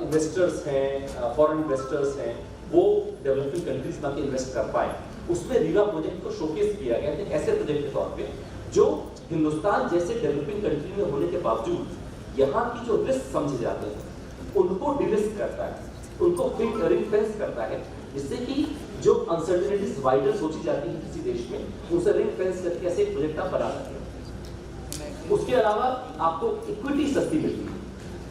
इन्वेस्टर्स हैं, फॉरेन इन्वेस्टर्स हैं, वो डेवलपिंग कंट्रीज में इन्वेस्ट कर पाए। उसमें रीवा प्रोजेक्ट को शोकेस किया गया एक ऐसे प्रोजेक्ट के तौर पे जो हिंदुस्तान जैसे डेवलपिंग कंट्री में होने के बावजूद यहाँ की जो रिस्क समझे जाते हैं उनको डिरिस्क करता है, उनको रिंग फेंस करता है, जिससे कि जो अनसर्टेनिटीज वाइडर सोची जाती है किसी देश में उनसे रिंग फेंस करके ऐसे एक प्रोजेक्ट आप बना सकते हैं। उसके अलावा आपको इक्विटी सस्ती मिलती है।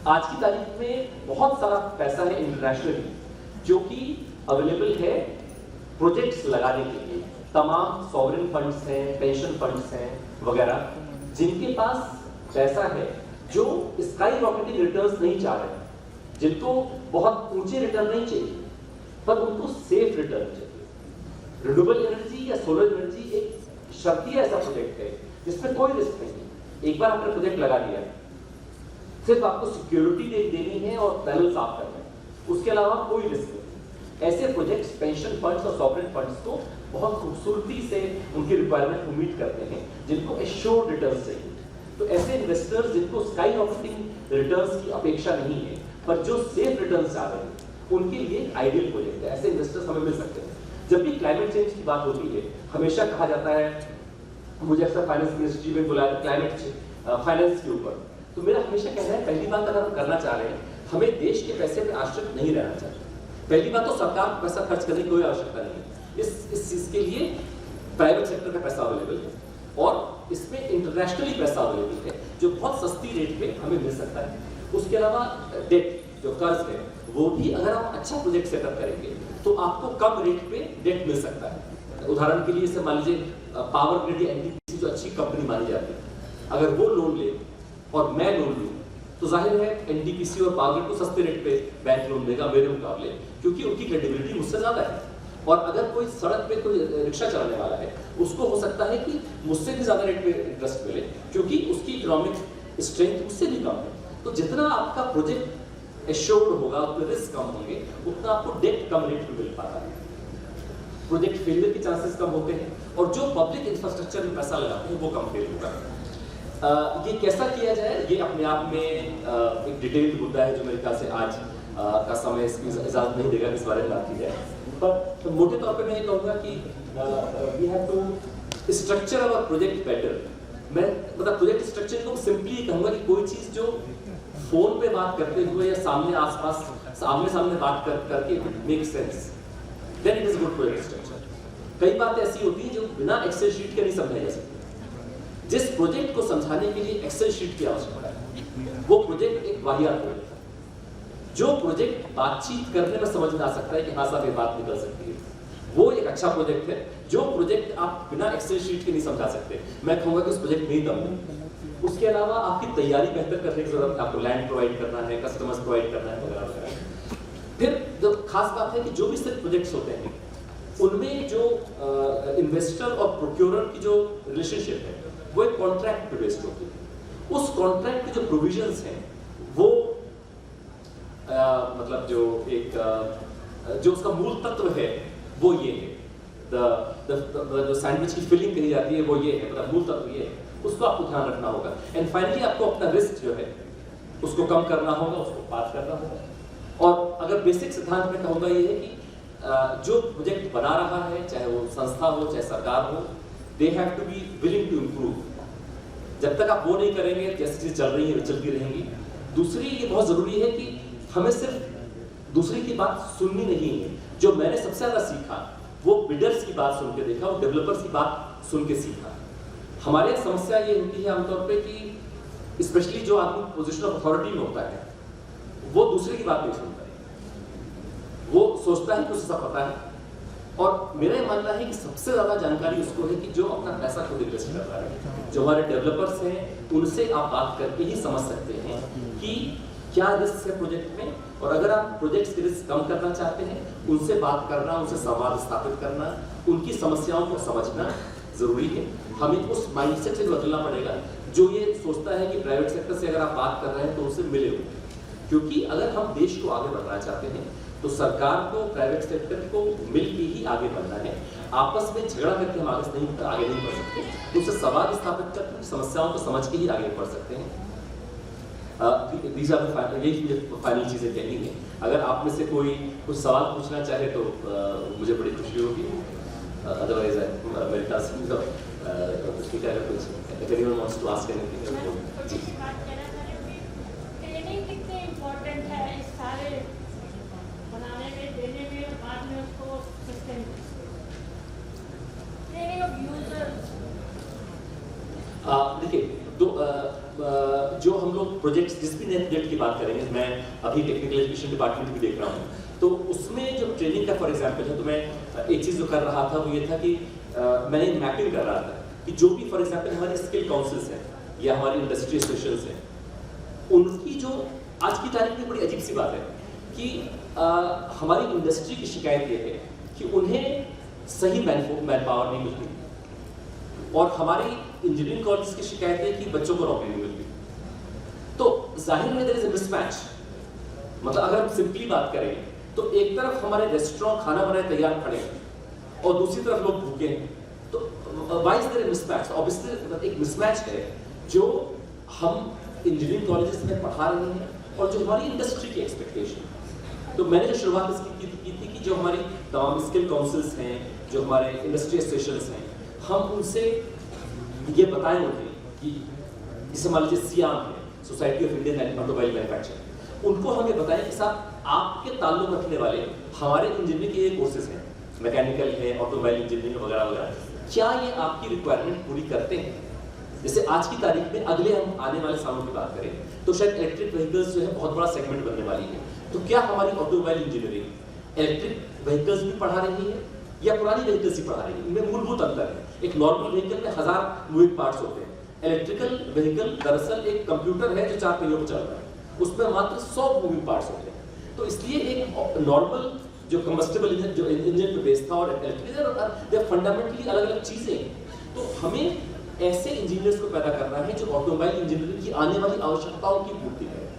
आज की तारीख में बहुत सारा पैसा है इंटरनेशनली जो कि अवेलेबल है प्रोजेक्ट्स लगाने के लिए। तमाम सॉवरेन फंड्स हैं, पेंशन फंड्स हैं वगैरह, जिनके पास पैसा है जो स्काई रॉकेटिंग रिटर्न्स नहीं चाह रहे, जिनको बहुत ऊंचे रिटर्न नहीं चाहिए पर उनको सेफ रिटर्न चाहिए। रिन्यूएबल एनर्जी या सोलर एनर्जी एक शर्तिया ऐसा प्रोजेक्ट है जिसमें कोई रिस्क नहीं। एक बार आपने प्रोजेक्ट लगा दिया, सिर्फ आपको सिक्योरिटी देनी है और पैनल साफ करना है, उसके अलावा कोई रिस्क नहीं। ऐसे प्रोजेक्ट्स पेंशन फंड्स और सॉवरेन फंड्स को बहुत खूबसूरती से उनकी रिक्वायरमेंट को मीट करते हैं, जिनको एश्योर्ड रिटर्न्स चाहिए। तो ऐसे इन्वेस्टर्स जिनको स्काई रॉकेटिंग रिटर्न्स की अपेक्षा नहीं है पर जो सेफ रिटर्न्स चाह रहे हैं उनके लिए आइडियल प्रोजेक्ट है। ऐसे इन्वेस्टर्स हमें मिल सकते हैं। जब भी क्लाइमेट चेंज की बात होती है हमेशा कहा जाता है, मुझे अक्सर फाइनेंस मिनिस्ट्री में बुलाया क्लाइमेट फाइनेंस के ऊपर, तो मेरा हमेशा कहना है पहली बात अगर हम करना चाह रहे हैं हमें देश के पैसे पर आश्रित नहीं रहना चाहिए। पहली बात तो सरकार को पैसा खर्च करने की कोई आवश्यकता नहीं है। इस चीज के लिए प्राइवेट सेक्टर का पैसा अवेलेबल है और इसमें इंटरनेशनली पैसा अवेलेबल है जो बहुत सस्ती रेट पे हमें मिल सकता है। उसके अलावा डेट जो कर्ज है वो भी अगर आप अच्छा प्रोजेक्ट सेटअप करेंगे तो आपको कम रेट पे डेट मिल सकता है। उदाहरण के लिए मान लीजिए पावर ग्रिड या NTPC जो अच्छी कंपनी मानी जाती है, अगर वो लोन ले और मैं लोन लूँ तो जाहिर है NTPC और पावर ग्रिड को सस्ते रेट पे बैंक लोन देगा मेरे मुकाबले, क्योंकि उनकी क्रेडिबिलिटी मुझसे ज्यादा है। और अगर कोई सड़क पे कोई रिक्शा चलाने वाला है उसको हो सकता है कि मुझसे भी ज्यादा रेट पे इंटरेस्ट मिले क्योंकि उसकी इकोनॉमिक स्ट्रेंथ मुझसे भी कम है। तो जितना आपका प्रोजेक्ट एश्योर्ड होगा उतने रिस्क कम होंगे, उतना आपको डेट कम रेट पे मिल पाता है, प्रोजेक्ट फेलियर के चांसेस कम होते हैं और जो पब्लिक इंफ्रास्ट्रक्चर में पैसा लगाते हैं वो कम फेल होता है। ये कैसा किया जाए ये अपने आप में एक डिटेल्ड मुद्दा है जो मेरे ख्याल से आज का समय इसकी इजाजत नहीं देगा कि इस बारे में बात की जाए। पर मोटे तौर पे मैं ये कहूँगा कि we have to structure our project better. मैं मतलब प्रोजेक्ट स्ट्रक्चर को सिंपली कहूँगा कि कोई चीज़ जो फोन पे बात करते हुए या सामने आसपास आमने सामने बात करके make sense, then it is good project structure. कई बातें ऐसी होती हैं जो बिना एक्सेल शीट के नहीं समझाई जा सकती। जिस प्रोजेक्ट को समझाने के लिए एक्सेल शीट की आवश्यकता है वो प्रोजेक्ट एक वाहियात प्रोजेक्ट है। जो प्रोजेक्ट बातचीत करने में समझ में आ सकता है कि हाँ साहब ये बात निकल सकती है वो एक अच्छा प्रोजेक्ट है। जो प्रोजेक्ट आप बिना एक्सेल शीट के नहीं समझा सकते मैं कहूँगा कि उस प्रोजेक्ट में ही दम है। उसके अलावा आपकी तैयारी बेहतर करने की जरूरत है, आपको लैंड प्रोवाइड करना है, कस्टमर्स प्रोवाइड करना है वगैरह वगैरह। फिर जो खास बात है कि जो भी सिर्फ प्रोजेक्ट्स होते हैं उनमें जो इन्वेस्टर और प्रोक्योरर की जो रिलेशनशिप है वो एक कॉन्ट्रैक्ट पे बेस्ड होती है। उस कॉन्ट्रैक्ट के जो प्रोविजंस हैं वो मतलब जो उसका मूल तत्व है वो ये है, जो सैंडविच की फिलिंग कही जाती है वो ये है, मतलब मूल तत्व ये है, उसको आपको ध्यान रखना होगा। एंड फाइनली आपको अपना रिस्क जो है उसको कम करना होगा, उसको पास करना होगा। और अगर बेसिक सिद्धांत में कहूँगा ये है कि जो प्रोजेक्ट बना रहा है चाहे वो संस्था हो चाहे सरकार हो, they have to be willing to improve. जब तक आप वो नहीं करेंगे जैसी चीज चल रही है चलती रहेंगी दूसरी ये बहुत जरूरी है कि हमें सिर्फ दूसरे की बात सुननी नहीं है। जो मैंने सबसे ज्यादा सीखा वो बिल्डर्स की बात सुन के देखा और डेवलपर्स की बात सुन के सीखा। हमारे यहाँ समस्या ये होती है आमतौर पे कि स्पेशली जो आदमी पोजीशन ऑफ अथॉरिटी में होता है वो दूसरे की बात नहीं सुनता है, वो सोचता है कि उसे सब पता है। और मेरा ये मानना है कि सबसे ज्यादा जानकारी उसको है कि जो अपना पैसा खुद इन्वेस्ट कर रहा है। जो हमारे डेवलपर्स हैं उनसे आप बात करके ही समझ सकते हैं कि क्या रिस्क है प्रोजेक्ट में, और अगर आप प्रोजेक्ट्स के रिस्क कम करना चाहते हैं उनसे बात करना, उनसे संवाद स्थापित करना, उनकी समस्याओं को समझना जरूरी है। हमें उस माइंडसेट से बदलना पड़ेगा जो ये सोचता है कि प्राइवेट सेक्टर से अगर आप बात कर रहे हैं तो उनसे मिले हुए, क्योंकि अगर हम देश को आगे बढ़ाना चाहते हैं तो सरकार को प्राइवेट सेक्टर को मिलकर ही आगे बढ़ना है। आपस में झगड़ा करके हम आगे नहीं बढ़ सकते, तो उससे संवाद स्थापित करके समस्याओं को समझ के ही आगे बढ़ सकते हैं। यही फाइनल चीजें कहनी है। अगर आप में से कोई कुछ सवाल पूछना चाहे तो मुझे बड़ी खुशी होगी, अदरवाइज मेरे पास if anyone wants to ask anything, training कितनी इम्पोर्टेंट है इस सारे बनाने में, देने में और बाद में उसको सस्टेन ट्रेनिंग ऑफ यूजर्स। देखिए जो हम लोग प्रोजेक्ट्स, जिस भी नए प्रोजेक्ट की बात करेंगे, मैं अभी टेक्निकल एजुकेशन डिपार्टमेंट भी देख रहा हूँ, तो उसमें जो ट्रेनिंग का फॉर एग्जाम्पल है, तो मैं एक चीज़ जो कर रहा था वो ये था कि मैंने मैपिंग कर रहा था कि जो भी फॉर एग्जाम्पल हमारे स्किल काउंसिल्स हैं या हमारी इंडस्ट्री एसोसिएशंस हैं, उनकी जो आज की तारीख में बड़ी अजीब सी बात है कि हमारी इंडस्ट्री की शिकायत ये है कि उन्हें सही मैन पावर नहीं मिलती, और हमारी इंजीनियरिंग कॉलेज की शिकायत है कि बच्चों को नौकरी नहीं मिलती। तो जाहिर है देयर इज अ मिसमैच। मतलब अगर हम सिंपली बात करें तो एक तरफ हमारे रेस्टोरेंट खाना बनाए तैयार खड़े हैं और दूसरी तरफ लोग भूखे हैं, तो why is there a mismatch? Obviously एक मिसमैच है जो हम इंजीनियरिंग कॉलेजेस में पढ़ा रहे हैं और जो हमारी इंडस्ट्री की एक्सपेक्टेशन। तो मैंने जो शुरुआत इसकी की थी कि जो हमारी तमाम स्किल काउंसिल्स हैं, जो हमारे इंडस्ट्री एसोसिएशंस हैं, हम उनसे ये बताएं उन्हें कि जैसे मान लीजिए सियाम है, society of Indian automobile manufacturing, उनको हम ये बताएं कि साहब आपके ताल्लुक रखने वाले हमारे इंजीनियरिंग के ये कोर्सेज हैं, मैकेनिकल है, ऑटोमोबाइल इंजीनियरिंग वगैरह वगैरह, क्या ये आपकी रिक्वायरमेंट पूरी करते हैं? जैसे आज की तारीख में अगले हम आने वाले सालों की बात करें तो शायद इलेक्ट्रिक व्हीकल्स जो है बहुत बड़ा सेगमेंट बनने वाली है। तो क्या हमारी ऑटोमोबाइल इंजीनियरिंग इलेक्ट्रिक व्हीकल्स भी पढ़ा रही है या पुरानी व्हीकल्स ही पढ़ा रही है? इनमें मूलभूत अंतर है। एक नॉर्मल व्हीकल में 1000 मूविंग पार्ट्स होते हैं, इलेक्ट्रिकल व्हीकल दरअसल एक कंप्यूटर है जो 4 पहियों पर चल रहा है, उसमें मात्र 100 मूविंग पार्ट्स होते हैं। तो इसलिए एक नॉर्मल जो कंबस्टेबल इंजन जो इंजन पे बेस्ड था और इलेक्ट्रिकल, दे फंडामेंटली अलग अलग चीजें हैं। तो हमें ऐसे इंजीनियर्स को पैदा करना है जो ऑटोमोबाइल इंजीनियरिंग की आने वाली आवश्यकताओं की पूर्ति करें।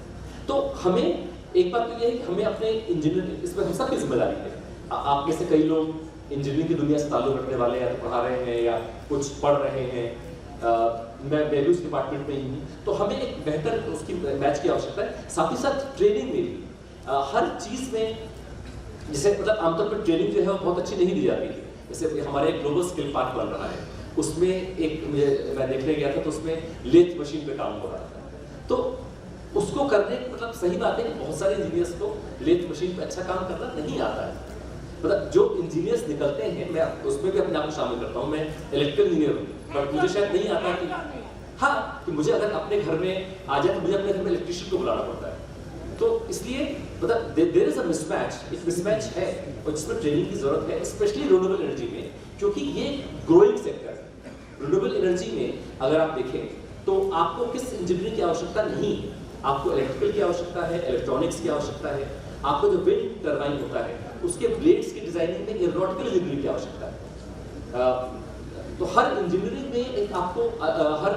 तो हमें एक बात तो ये है कि हमें अपने इंजीनियरिंग, इसमें हम सबकी जिम्मेदारी है। आप में से कई लोग इंजीनियरिंग की दुनिया से ताल्लुक रखने वाले हैं, पढ़ा रहे हैं या कुछ पढ़ रहे हैं, मैं वैल्यूज डिपार्टमेंट में ही हूँ, तो हमें एक बेहतर उसकी मैच की आवश्यकता है। साथ ही साथ ट्रेनिंग में भी हर चीज़ में, जैसे मतलब आमतौर पर ट्रेनिंग जो है वो बहुत अच्छी नहीं दी जाती है। जैसे हमारे एक ग्लोबल स्किल पार्क बन रहा है, उसमें एक मैं देखने गया था तो उसमें लेथ मशीन पे काम हो रहा था, तो उसको करने मतलब सही बात है कि बहुत सारे इंजीनियर्स को लेथ मशीन पे अच्छा काम करना नहीं आता है। मतलब जो इंजीनियर्स निकलते हैं, मैं उसमें भी अपने आप को शामिल करता हूँ, मैं इलेक्ट्रिकल इंजीनियर हूँ, बट मुझे शायद नहीं आता कि हाँ कि मुझे अगर अपने घर में आ जाए तो मुझे अपने घर में इलेक्ट्रिशियन को बुलाना पड़ता है। तो इसलिए मतलब देयर इज अ मिसमैच, एक मिसमैच है और जिसमें ट्रेनिंग की जरूरत है, स्पेशली रिन्यूएबल एनर्जी में, क्योंकि ये ग्रोइंग सेक्टर है। रिन्यूएबल एनर्जी में अगर आप देखें तो आपको किस इंजीनियरिंग की आवश्यकता नहीं है, आपको इलेक्ट्रिकल की आवश्यकता है, इलेक्ट्रॉनिक्स की आवश्यकता है, आपको जो विंड टरबाइन होता है उसके ब्लेड्स की डिजाइनिंग में एरोनॉटिकल इंजीनियरिंग की आवश्यकता है। तो हर इंजीनियरिंग में एक आपको हर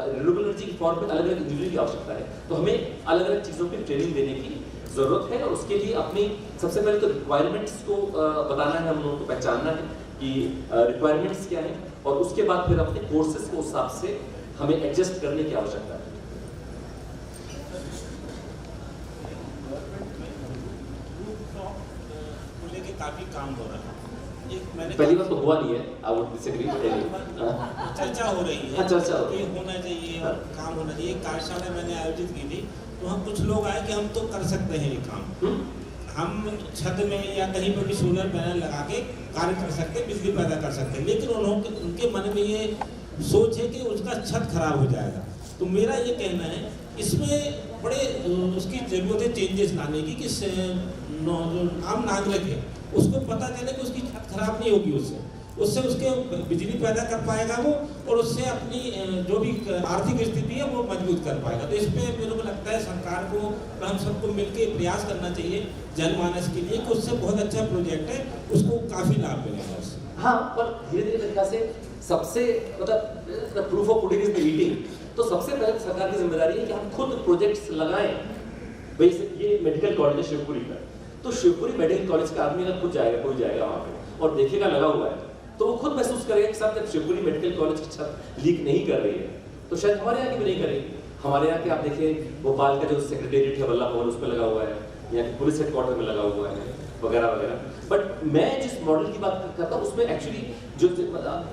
रिन्यूएबल एनर्जी की फॉर्म में अलग अलग इंजीनियरिंग की आवश्यकता है। तो हमें अलग अलग चीज़ों की ट्रेनिंग देने की ज़रूरत है और उसके लिए अपनी सबसे पहले तो रिक्वायरमेंट्स को बताना है, हम लोगों को पहचानना है कि रिक्वायरमेंट्स क्या है, और उसके बाद फिर अपने कोर्सेज को उस हिसाब से हमें एडजस्ट करने की आवश्यकता है। काफी काम हो रहा है, पहली बार तो हुआ नहीं है, आई वुड डिसएग्री। चर्चा हो रही है चर्चा हो रही कि है। होना चाहिए और काम होना चाहिए। कार्यशाला मैंने आयोजित की थी, तो हम कुछ लोग आए कि हम तो कर सकते हैं ये काम, हम छत में या कहीं पर भी सोलर पैनल लगा के कार्य कर सकते हैं, बिजली पैदा कर सकते हैं, लेकिन उनके मन में ये सोच है कि उसका छत खराब हो जाएगा। तो मेरा ये कहना है इसमें बड़े उसकी ज़रूरत है चेंजेस लाने की, कि जो आम नागरिक है उसको पता चले कि उसकी छत खराब नहीं होगी, उससे उसके बिजली पैदा कर पाएगा वो, और उससे अपनी जो भी आर्थिक स्थिति है वो मजबूत कर पाएगा। तो इस पर मेरे को लगता है सरकार को और हम सबको मिलकर प्रयास करना चाहिए जनमानस के लिए, कि उससे बहुत अच्छा प्रोजेक्ट है, उसको काफ़ी लाभ मिलेगा उससे। हाँ, पर धीरे धीरे तरीका से सबसे मतलब proof of pudding is the eating. तो सबसे पहले सरकार की जिम्मेदारी है कि हम खुद प्रोजेक्ट्स लगाएं। भाई ये मेडिकल कॉलेज है शिवपुरी का, तो शिवपुरी मेडिकल कॉलेज का आदमी अगर खुद जाएगा, कोई जाएगा वहाँ पे और देखेगा लगा हुआ है, तो वो खुद महसूस करेगा कि साहब जब शिवपुरी मेडिकल कॉलेज की छत लीक नहीं कर रही है तो शायद हमारे यहाँ की भी नहीं करेगी। हमारे यहाँ के आप देखिए भोपाल का जो सेक्रेटेरिएट है वल्लभ भवन, उस पर लगा हुआ है, यहाँ की पुलिस हेडक्वार्टर में लगा हुआ है, वगैरह वगैरह। बट मैं जिस मॉडल की बात करता हूँ उसमें एक्चुअली जो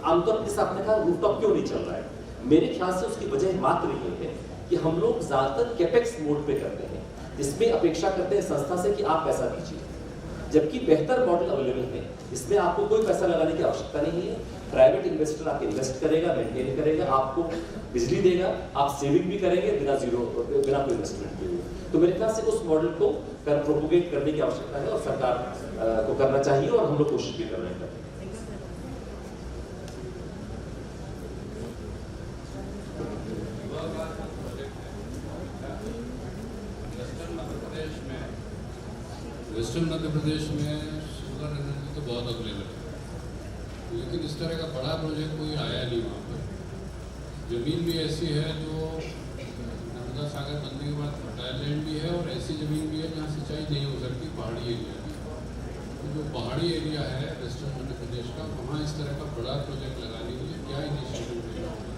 आमतौर पर जैसे आपने कहा रूफटॉप क्यों नहीं चल रहा है, मेरे ख्याल से उसकी वजह मात्र ये है कि हम लोग ज्यादातर कैपेक्स मोड पे करते हैं, जिसमें अपेक्षा करते हैं संस्था से कि आप पैसा दीजिए, जबकि बेहतर मॉडल अवेलेबल है, इसमें आपको कोई पैसा लगाने की आवश्यकता नहीं है। प्राइवेट इन्वेस्टर आपको इन्वेस्ट करेगा, मेंटेन करेगा, आपको बिजली देगा, आप सेविंग भी करेंगे बिना कोई इन्वेस्टमेंट के। तो मेरे ख्याल से उस मॉडल को प्रोपोगेट करने की आवश्यकता है और सरकार को करना चाहिए, और हम लोग कोशिश भी कर रहे हैं। वेस्टर्न मध्य प्रदेश में सोलर एनर्जी तो बहुत अवेलेबल है, लेकिन इस तरह का बड़ा प्रोजेक्ट कोई आया नहीं वहाँ पर। ज़मीन भी ऐसी है जो नर्मदा सागर बनने के बाद फर्टाइल लैंड भी है, और ऐसी ज़मीन भी है जहाँ सिंचाई नहीं हो सकती, पहाड़ी एरिया है। तो जो पहाड़ी एरिया है वेस्टर्न मध्य प्रदेश का, वहाँ इस तरह का बड़ा प्रोजेक्ट लगाने के लिए क्या इनिशिएटिव लेना होगा?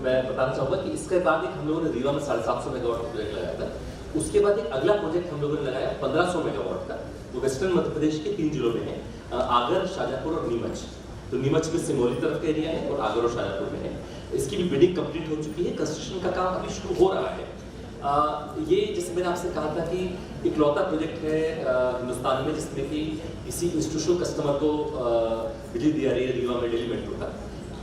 मैं बताना चाहूँगा कि इसके बाद एक हम लोगों ने रीवा में 750 मेगावाट का प्रोजेक्ट लगाया था। उसके बाद एक अगला प्रोजेक्ट हम लोगों ने लगाया 1500 मेगावाट का, जो वेस्टर्न मध्य प्रदेश के 3 जिलों में है, आगर, शाजापुर और नीमच। तो नीमच में सिंगरौली तरफ का एरिया है और आगर और शाजापुर में है। इसकी भी बिडिंग कंप्लीट हो चुकी है, कंस्ट्रक्शन का काम अभी शुरू हो रहा है। ये जैसे मैंने आपसे कहा था कि इकलौता प्रोजेक्ट है हिंदुस्तान में जिसमें कि किसी इंस्टीट्यूशनल कस्टमर को बिजली दी जा रही है रीवा में डेली मेट्रो का।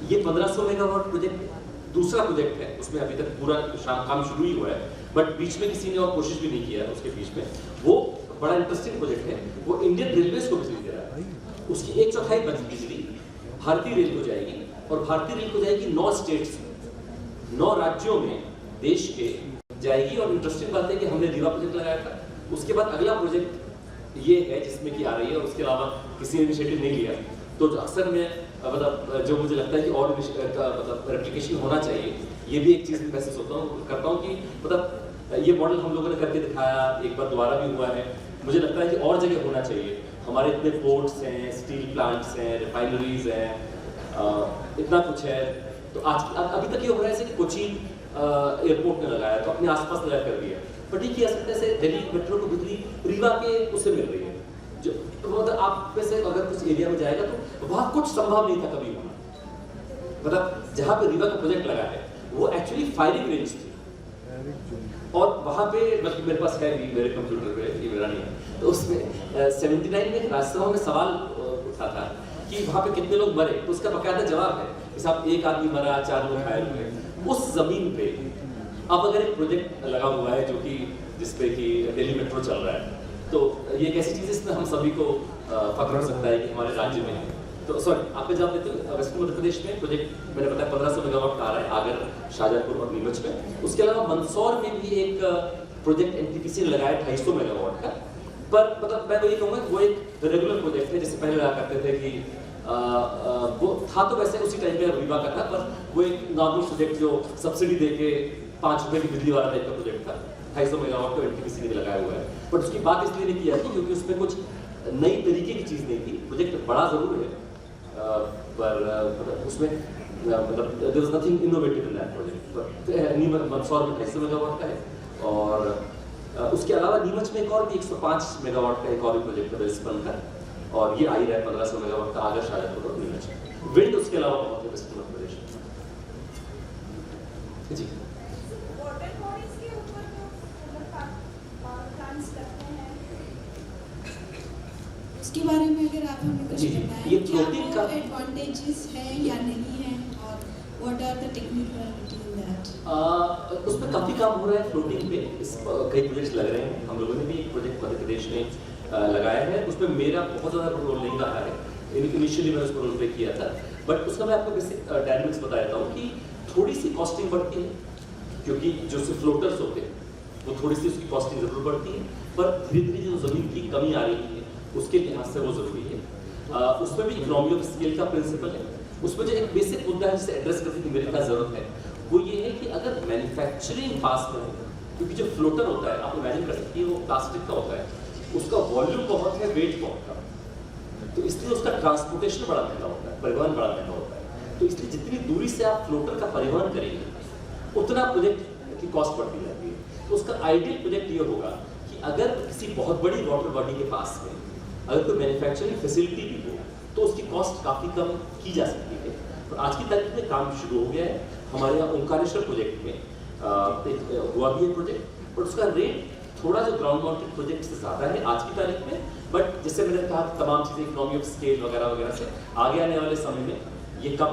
ये 1500 मेगावाट प्रोजेक्ट दूसरा प्रोजेक्ट है, उसमें अभी तक पूरा काम शुरू ही हुआ है, बट बीच में किसी ने और कोशिश भी नहीं किया है उसके बीच में। वो बड़ा इंटरेस्टिंग प्रोजेक्ट है, वो इंडियन रेलवेज को बिजली दे रहा है। उसकी 1/4 बिजली भारतीय रेल को जाएगी, और भारतीय रेल को जाएगी 9 स्टेट्स, 9 राज्यों में देश के जाएगी। और इंटरेस्टिंग बात है कि हमने रीवा प्रोजेक्ट लगाया था, उसके बाद अगला प्रोजेक्ट ये है जिसमें कि आ रही है, और उसके अलावा किसी ने इनिशिएटिव नहीं लिया। तो अक्सर मैं मतलब जो मुझे लगता है कि और मतलब रेप्लिकेशन होना चाहिए, ये भी एक चीज़ महसूस करता हूँ कि मतलब ये मॉडल हम लोगों ने करके दिखाया, एक बार दोबारा भी हुआ है। मुझे लगता है कि और जगह होना चाहिए। हमारे इतने पोर्ट्स हैं, स्टील प्लांट्स हैं, रिफाइनरीज हैं, इतना कुछ है। तो आज अभी तक ये हो रहा है कि कोचीन एयरपोर्ट ने लगाया, तो अपने आसपास लगा कर दिया, बट ये किया सकते हैं दिल्ली मेट्रो को बिजली रीवा के उससे मिल रही है। जो मतलब आप में से अगर कुछ एरिया में जाएगा तो वहाँ कुछ संभव नहीं था कभी होना। मतलब जहाँ पे रीवा का प्रोजेक्ट लगा है वो एक्चुअली फायरिंग रेंज थी, और वहाँ पे बल्कि मेरे पास है भी, मेरे कंप्यूटर पे, ये मेरा नहीं है, तो उसमें 79 में राज्यसभा में सवाल उठा था कि वहाँ पे कितने लोग मरे, तो उसका बकायदा जवाब है कि साहब 1 आदमी मरा, 4 लोग घायल हुए। उस जमीन पे अब अगर एक प्रोजेक्ट लगा हुआ है जो कि जिसपे कि दिल्ली मेट्रो चल रहा है, तो ये एक ऐसी चीज़ इसमें हम सभी को फख्र हो सकता है कि हमारे राज्य में है। तो सॉरी आपका जवाब देते हुए वेस्टर्न मध्य प्रदेश में प्रोजेक्ट मैंने बताया 1500 मेगावाट का आ रहा है, आगर, शाजापुर और नीमच में। उसके अलावा मंदसौर में भी एक प्रोजेक्ट एनटीपीसी ने लगाया 250 मेगावाट का। पर मतलब मैं तो ये कहूँगा वो एक रेगुलर प्रोजेक्ट है, जैसे पहले लगा करते थे कि वो था तो वैसे उसी टाइम पे रीवा का था, पर वो एक नॉर्मल प्रोजेक्ट जो सब्सिडी दे के 5 रुपये की बिजली वाला टाइप का प्रोजेक्ट था। 250 मेगावाट को एनटीपीसी ने लगाया हुआ है, बट उसकी बात इसलिए नहीं की जाती क्योंकि उसमें कुछ नई तरीके की चीज़ नहीं थी। प्रोजेक्ट बड़ा ज़रूर है, पर उसमें मतलब there was nothing innovative in that project. Mandsaur में 250 मेगावाट का है, और उसके अलावा नीमच में एक और भी 105 मेगावाट का एक और भी प्रोजेक्ट है वेल्सपन का, और ये आ ही रहा है 1500 मेगावाट का, आगे शायद थोड़ा मिलना चाहिए। विंड उसके अलावा बहुत है वेस्टर्न मध्य प्रदेश में। जी वाटर बॉडीज के ऊपर जो पावर प्लांट्स करते हैं उसके बारे में अगर आप हमें कुछ जी, बताएं, ये क्या floating वो का एडवांटेजेस है या नहीं है, और what are the technical in that? उसमें काफी काम हो रहा है फ्लोटिंग पे। कई प्रोजेक्ट्स लग रहे हैं, हम लोगों ने भी एक प्रोजेक्ट मध्य प्रदेश में लगाया है, उसमें मेरा बहुत ज़्यादा रोल नहीं रहा है। इनिशियली मैंने उसको रोल प्ले किया था, बट उसका मैं आपको बेसिक डायनेमिक्स बता देता हूँ कि थोड़ी सी कॉस्टिंग बढ़ती है, क्योंकि जो फ्लोटर्स होते हैं वो थोड़ी सी उसकी कॉस्टिंग जरूर बढ़ती है, पर धीरे धीरे जो ज़मीन की कमी आ रही है उसके लिहाज से वो ज़रूरी है। उसमें भी इकोनॉमी ऑफ स्केल का प्रिंसिपल है। उसमें जो एक बेसिक मुद्दा है जिसे एड्रेस करने की मेरे पास ज़रूरत है, वो ये है कि अगर मैन्युफैक्चरिंग पास में हो, क्योंकि जो फ्लोटर होता है आप इमेजिन कर सकती है वो प्लास्टिक का होता है, उसका वॉल्यूम बहुत है, वेट बहुत कम, तो इसलिए उसका ट्रांसपोर्टेशन बड़ा महंगा होता है, परिवहन बड़ा महंगा होता है। तो इसलिए जितनी दूरी से आप फ्लोटर का परिवहन करेंगे उतना प्रोजेक्ट की कॉस्ट बढ़ती जाती है। तो उसका आइडियल प्रोजेक्ट ये होगा कि अगर किसी बहुत बड़ी वाटर बॉडी के पास में अगर कोई मैन्युफैक्चरिंग फैसिलिटी भी हो तो उसकी कॉस्ट काफ़ी कम की जा सकती है। तो आज की तारीख में काम शुरू हो गया है हमारे यहाँ ओंकारेश्वर प्रोजेक्ट में, हुआ भी है प्रोजेक्ट, और उसका रेट थोड़ा जो ग्राउंड माउंटेड प्रोजेक्ट से ज़्यादा है आज की तारीख में, बट जैसे मैंने कहा तमाम चीज़ें इकोनॉमी ऑफ स्केल वगैरह वगैरह से आगे आने वाले समय में ये कम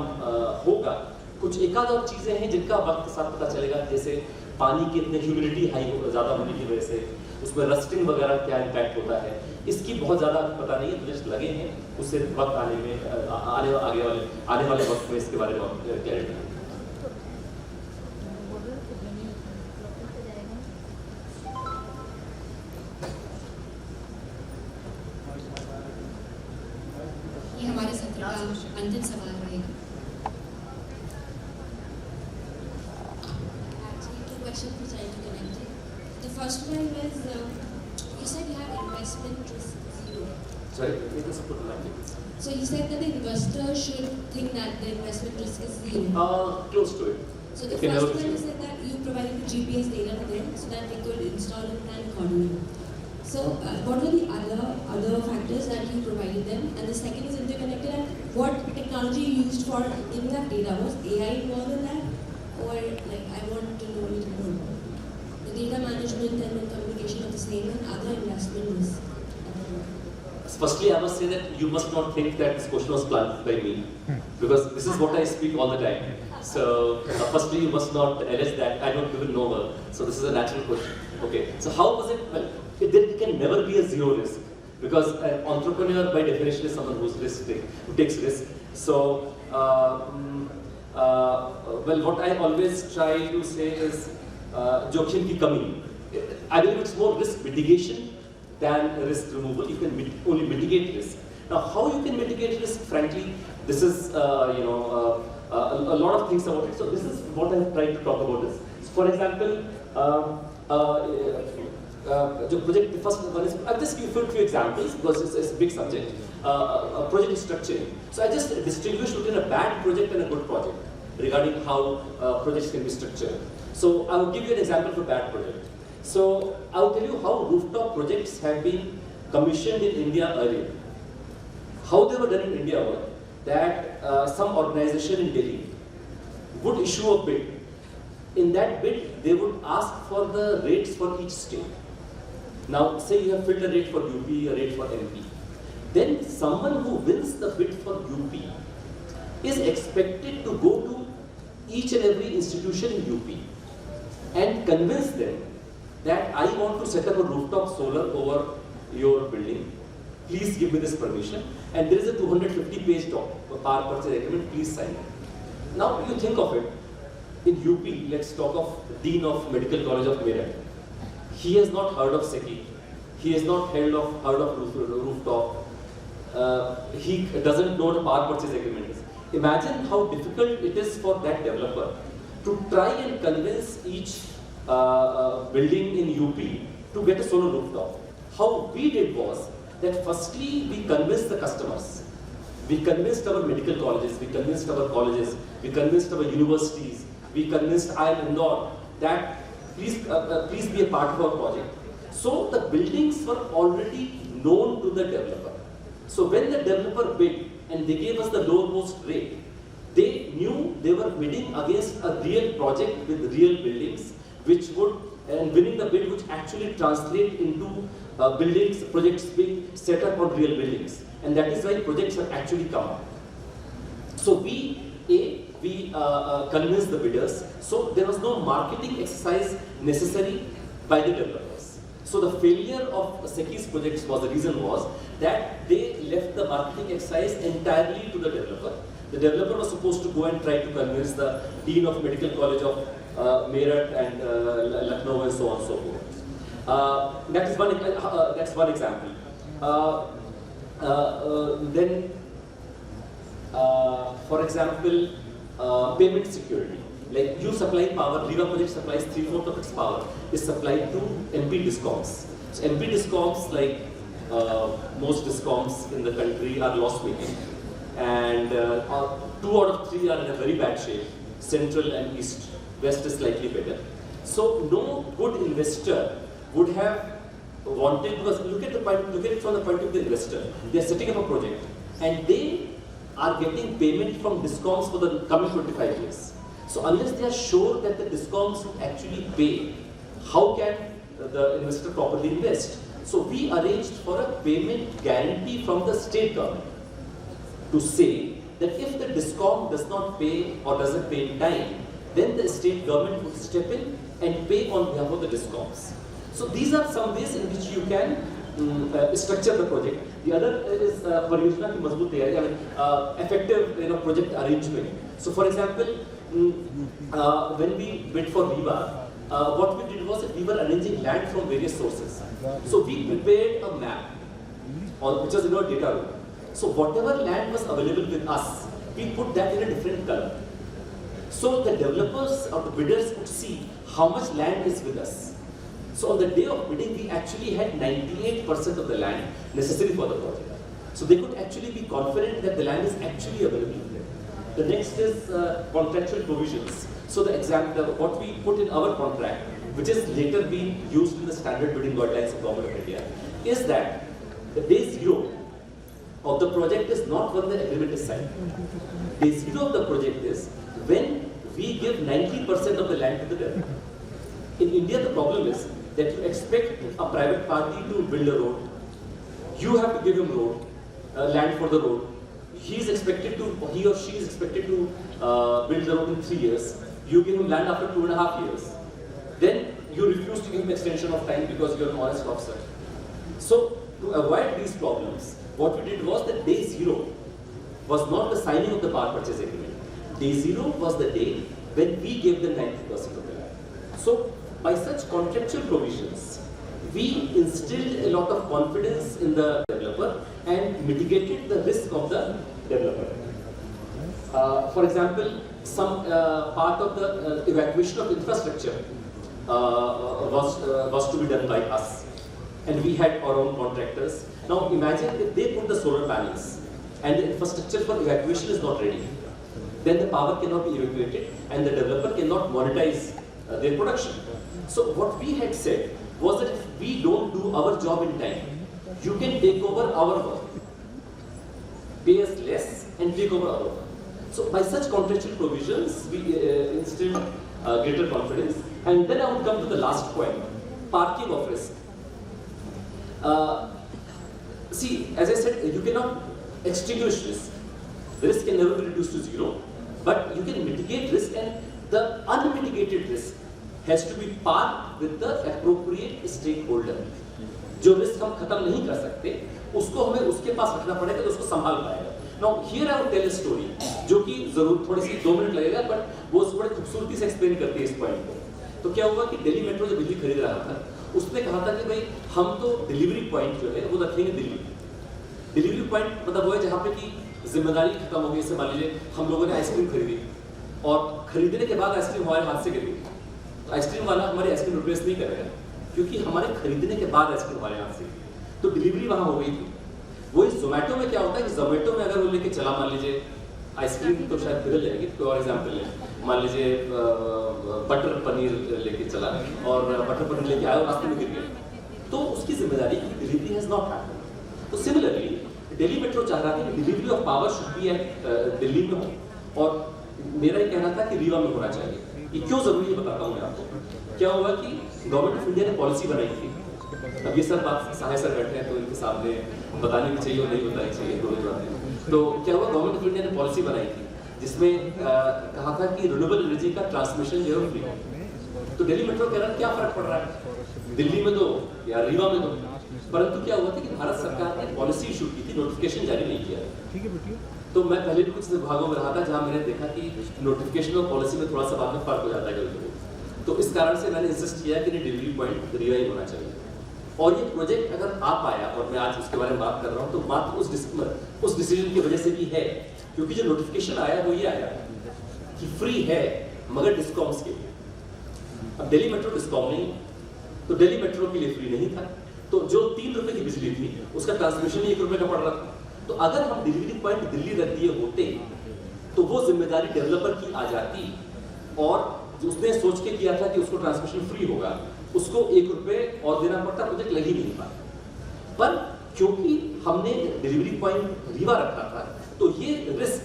होगा। कुछ एक आध और चीज़ें हैं जिनका वक्त के साथ पता चलेगा, जैसे पानी की इतनी ह्यूमिडिटी हाई ज़्यादा होने की वजह से उसमें रस्टिंग वगैरह क्या इम्पैक्ट होता है, इसकी बहुत ज़्यादा पता नहीं है, प्रोजेक्ट लगे हैं, उससे वक्त आने में आने वाले वक्त में इसके बारे में क्लैरिटी। ये हमारे सत्र का अंतिम सवाल रहेगा। Actually, two questions which I connected. The first one was, you said you have investment risk zero. Sorry, it was put like it. So you said that the investor should think that the investment risk is zero. Close to it. So the It can first never be one you zero. said that you provided the GPS data to them so that they could install and plan accordingly. So what were the other factors that you provided them? And the second is interconnected. And what technology you used for giving that data? Was AI involved in that, or like I want to know a little more about the data management and the communication of the same and other investment risks? Firstly, I must say that you must not think that this question was planned by me, because this is what I speak all the time. So, firstly, you must not allege that I don't even know her. So, this is a natural question. Okay. So, how was it? Well, there can never be a zero risk, because an entrepreneur, by definition, is someone who takes risk. So, well, what I always try to say is, जोखिम की कमी. I believe it's more risk mitigation than risk removal. You can only mitigate risk. Now, how you can mitigate risk? Frankly, this is a lot of things about it. So this is what I have tried to talk about this. So for example, the project, the first one is, I'll just give you a few examples because it's a big subject. Project structuring. So I just distinguish between a bad project and a good project regarding how projects can be structured. So I will give you an example for bad project. So I will tell you how rooftop projects have been commissioned in India earlier. How they were done in India were that some organization in Delhi would issue a bid. In that bid, they would ask for the rates for each state. Now, say you have filled a rate for UP, a rate for MP. Then someone who wins the bid for UP is expected to go to each and every institution in UP and convince them that I want to set up a rooftop solar over your building. Please give me this permission. And there is a 250-page power purchase agreement. Please sign it. Now you think of it. In UP, let's talk of Dean of Medical College of Meerut. He has not heard of SECI. He has not heard of rooftop. He doesn't know what a power purchase agreement is. Imagine how difficult it is for that developer to try and convince each building in UP to get a solar rooftop. How we did was that firstly we convinced the customers. We convinced our medical colleges, we convinced our colleges, we convinced our universities, we convinced IIM Indore that please be a part of our project. So the buildings were already known to the developer. So when the developer bid and they gave us the lowermost rate, they knew they were bidding against a real project with real buildings, which would, and winning the bid, which actually translate into projects being set up on real buildings. And that is why projects have actually come up. So we convinced the bidders, so there was no marketing exercise necessary by the developers. So the failure of SECI's projects the reason was that they left the marketing exercise entirely to the developer. The developer was supposed to go and try to convince the Dean of Medical College of Meerut and Lucknow and so on and so forth. That's one example. Then, for example, payment security. Like you supply power, Riva project supplies 3/4 of its power is supplied to MP Discoms. So MP Discoms, like most Discoms in the country, are loss-making, and 2 out of 3 are in a very bad shape. Central and East, West is slightly better. So no good investor would have wanted, because look at it from the point of the investor. They are setting up a project and they are getting payment from Discoms for the coming 25 years. So unless they are sure that the Discoms will actually pay, how can the investor properly invest? So we arranged for a payment guarantee from the state government to say that if the Discom does not pay or doesn't pay in time, then the state government would step in and pay on behalf of the Discoms. So these are some ways in which you can structure the project. The other is Pariyojana ki Mazboot Tayari, I mean, effective project arrangement. So for example, when we bid for Riva, what we did was that we were arranging land from various sources. So we prepared a map, which was in our data room. So whatever land was available with us, we put that in a different color. So the developers or the bidders could see how much land is with us. So on the day of bidding, we actually had 98% of the land necessary for the project. So they could actually be confident that the land is actually available to them. The next is contractual provisions. So the example, what we put in our contract, which is later being used in the standard bidding guidelines of Government of India, is that the day zero of the project is not when the agreement is signed. Day zero of the project is when we give 90% of the land to the developer. In India, the problem is that you expect a private party to build a road. You have to give him land for the road. He or she is expected to build the road in 3 years. You give him land after 2.5 years. Then you refuse to give him extension of time because you are an honest officer. So to avoid these problems, what we did was that day zero was not the signing of the power purchase agreement. Day zero was the day when we gave them 90% of the land. So by such contractual provisions, we instilled a lot of confidence in the developer and mitigated the risk of the developer. For example, some part of the evacuation of infrastructure was to be done by us, and we had our own contractors. Now imagine if they put the solar panels and the infrastructure for evacuation is not ready, then the power cannot be evacuated and the developer cannot monetize their production. So what we had said was that if we don't do our job in time, you can take over our work, pay us less and take over our work. So by such contractual provisions, we instilled greater confidence. And then I would come to the last point, parking of risk. See, as I said, you cannot extinguish risk. The risk can never be reduced to zero, but you can mitigate risk, and the unmitigated risk has to be parked with the appropriate stakeholder. जो risk हम खत्म नहीं कर सकते, उसको हमें उसके पास रखना पड़ेगा तो उसको संभाल पाएगा. Now here I will tell a story, जो कि जरूर थोड़ी सी 2 मिनट लगेगा, but वो बड़ी खूबसूरती से एक्सप्लेन करती है इस पॉइंट को. तो क्या हुआ कि दिल्ली मेट्रो जब बिजली खरीद रहा था, उसने कहा था कि भाई हम तो डिलीवरी पॉइंट जो है वो रखेंगे दिल्ली. डिलीवरी पॉइंट मतलब वो है जहाँ पे की जिम्मेदारी खत्म हो गई. जैसे मान लीजिए हम लोगों ने आइसक्रीम खरीदी और खरीदने के बाद आइसक्रीम हमारे हाथ से गिर गई, तो आइसक्रीम वाला हमारी आइसक्रीम रिप्लेस नहीं करेगा क्योंकि हमारे खरीदने के बाद आइसक्रीम हमारे हाथ से, तो डिलीवरी वहाँ हो गई थी. वही जोमेटो में क्या होता है कि जोमेटो में अगर वो लेके चला, मान लीजिए आइसक्रीम तो शायद पिघल जाएगी, कोई और एग्जाम्पल है, मान लीजिए बटर पनीर लेके चला और बटर पनीर लेके आया और रास्ते में गिर गया, तो उसकी जिम्मेदारी डिलीवरी हैज नॉट हैपेंड. तो सिमिलरली दिल्ली मेट्रो चाह रहा था कि delivery of power should be at Delhi में हो, और मेरा ये कहना था कि रीवा में होना चाहिए। ये क्यों जरूरी है बताता हूँ मैं आपको। क्या हुआ कि गवर्नमेंट ऑफ इंडिया ने पॉलिसी बनाई थी, अब ये सब बात सहाय सर बैठे हैं तो इनके सामने बतानी भी चाहिए और नहीं बतानी चाहिए, दोनों बातें। तो क्या हुआ, गवर्नमेंट ऑफ इंडिया ने पॉलिसी बनाई थी जिसमें कहा था कि रिन्यूएबल एनर्जी का ट्रांसमिशन जो है फ्री। तो दिल्ली मेट्रो कह रहा है क्या फर्क पड़ रहा है, दिल्ली में दो या रीवा में दो। परंतु क्या हुआ था कि भारत सरकार ने पॉलिसी इशू की थी, नोटिफिकेशन जारी नहीं किया। तो मैं पहले भी कुछ विभागों में रहा था जहां मैंने देखा कि नोटिफिकेशन और पॉलिसी में थोड़ा सा बाद में फर्क हो जाता है कभी-कभी। तो इस कारण से मैंने इंसिस्ट किया कि डिलीवरी पॉइंट रीवा ही होना चाहिए। और ये प्रोजेक्ट अगर आ पाया, और मैं आज उसके बारे में बात कर रहा हूँ, तो मात्र उस डिसीजन की वजह से भी है, क्योंकि जो नोटिफिकेशन आया वो ये आया कि फ्री है मगर डिस्कॉम्स के लिए। अब दिल्ली मेट्रो डिस्कॉम नहीं, तो दिल्ली मेट्रो के लिए फ्री नहीं था, तो जो 3 रुपए की बिजली थी उसका ट्रांसमिशन 1 रुपए का पड़ रहा था। तो अगर हम डिलीवरी पॉइंट दिल्ली रख दिए होते तो वो जिम्मेदारी डेवलपर की आ जाती, और जो उसने सोच के किया था कि उसको ट्रांसमिशन फ्री होगा, उसको 1 रुपए और देना पड़ता, प्रोजेक्ट लग ही नहीं पाता। पर क्योंकि हमने डिलीवरी पॉइंट रीवा रखा था, तो ये रिस्क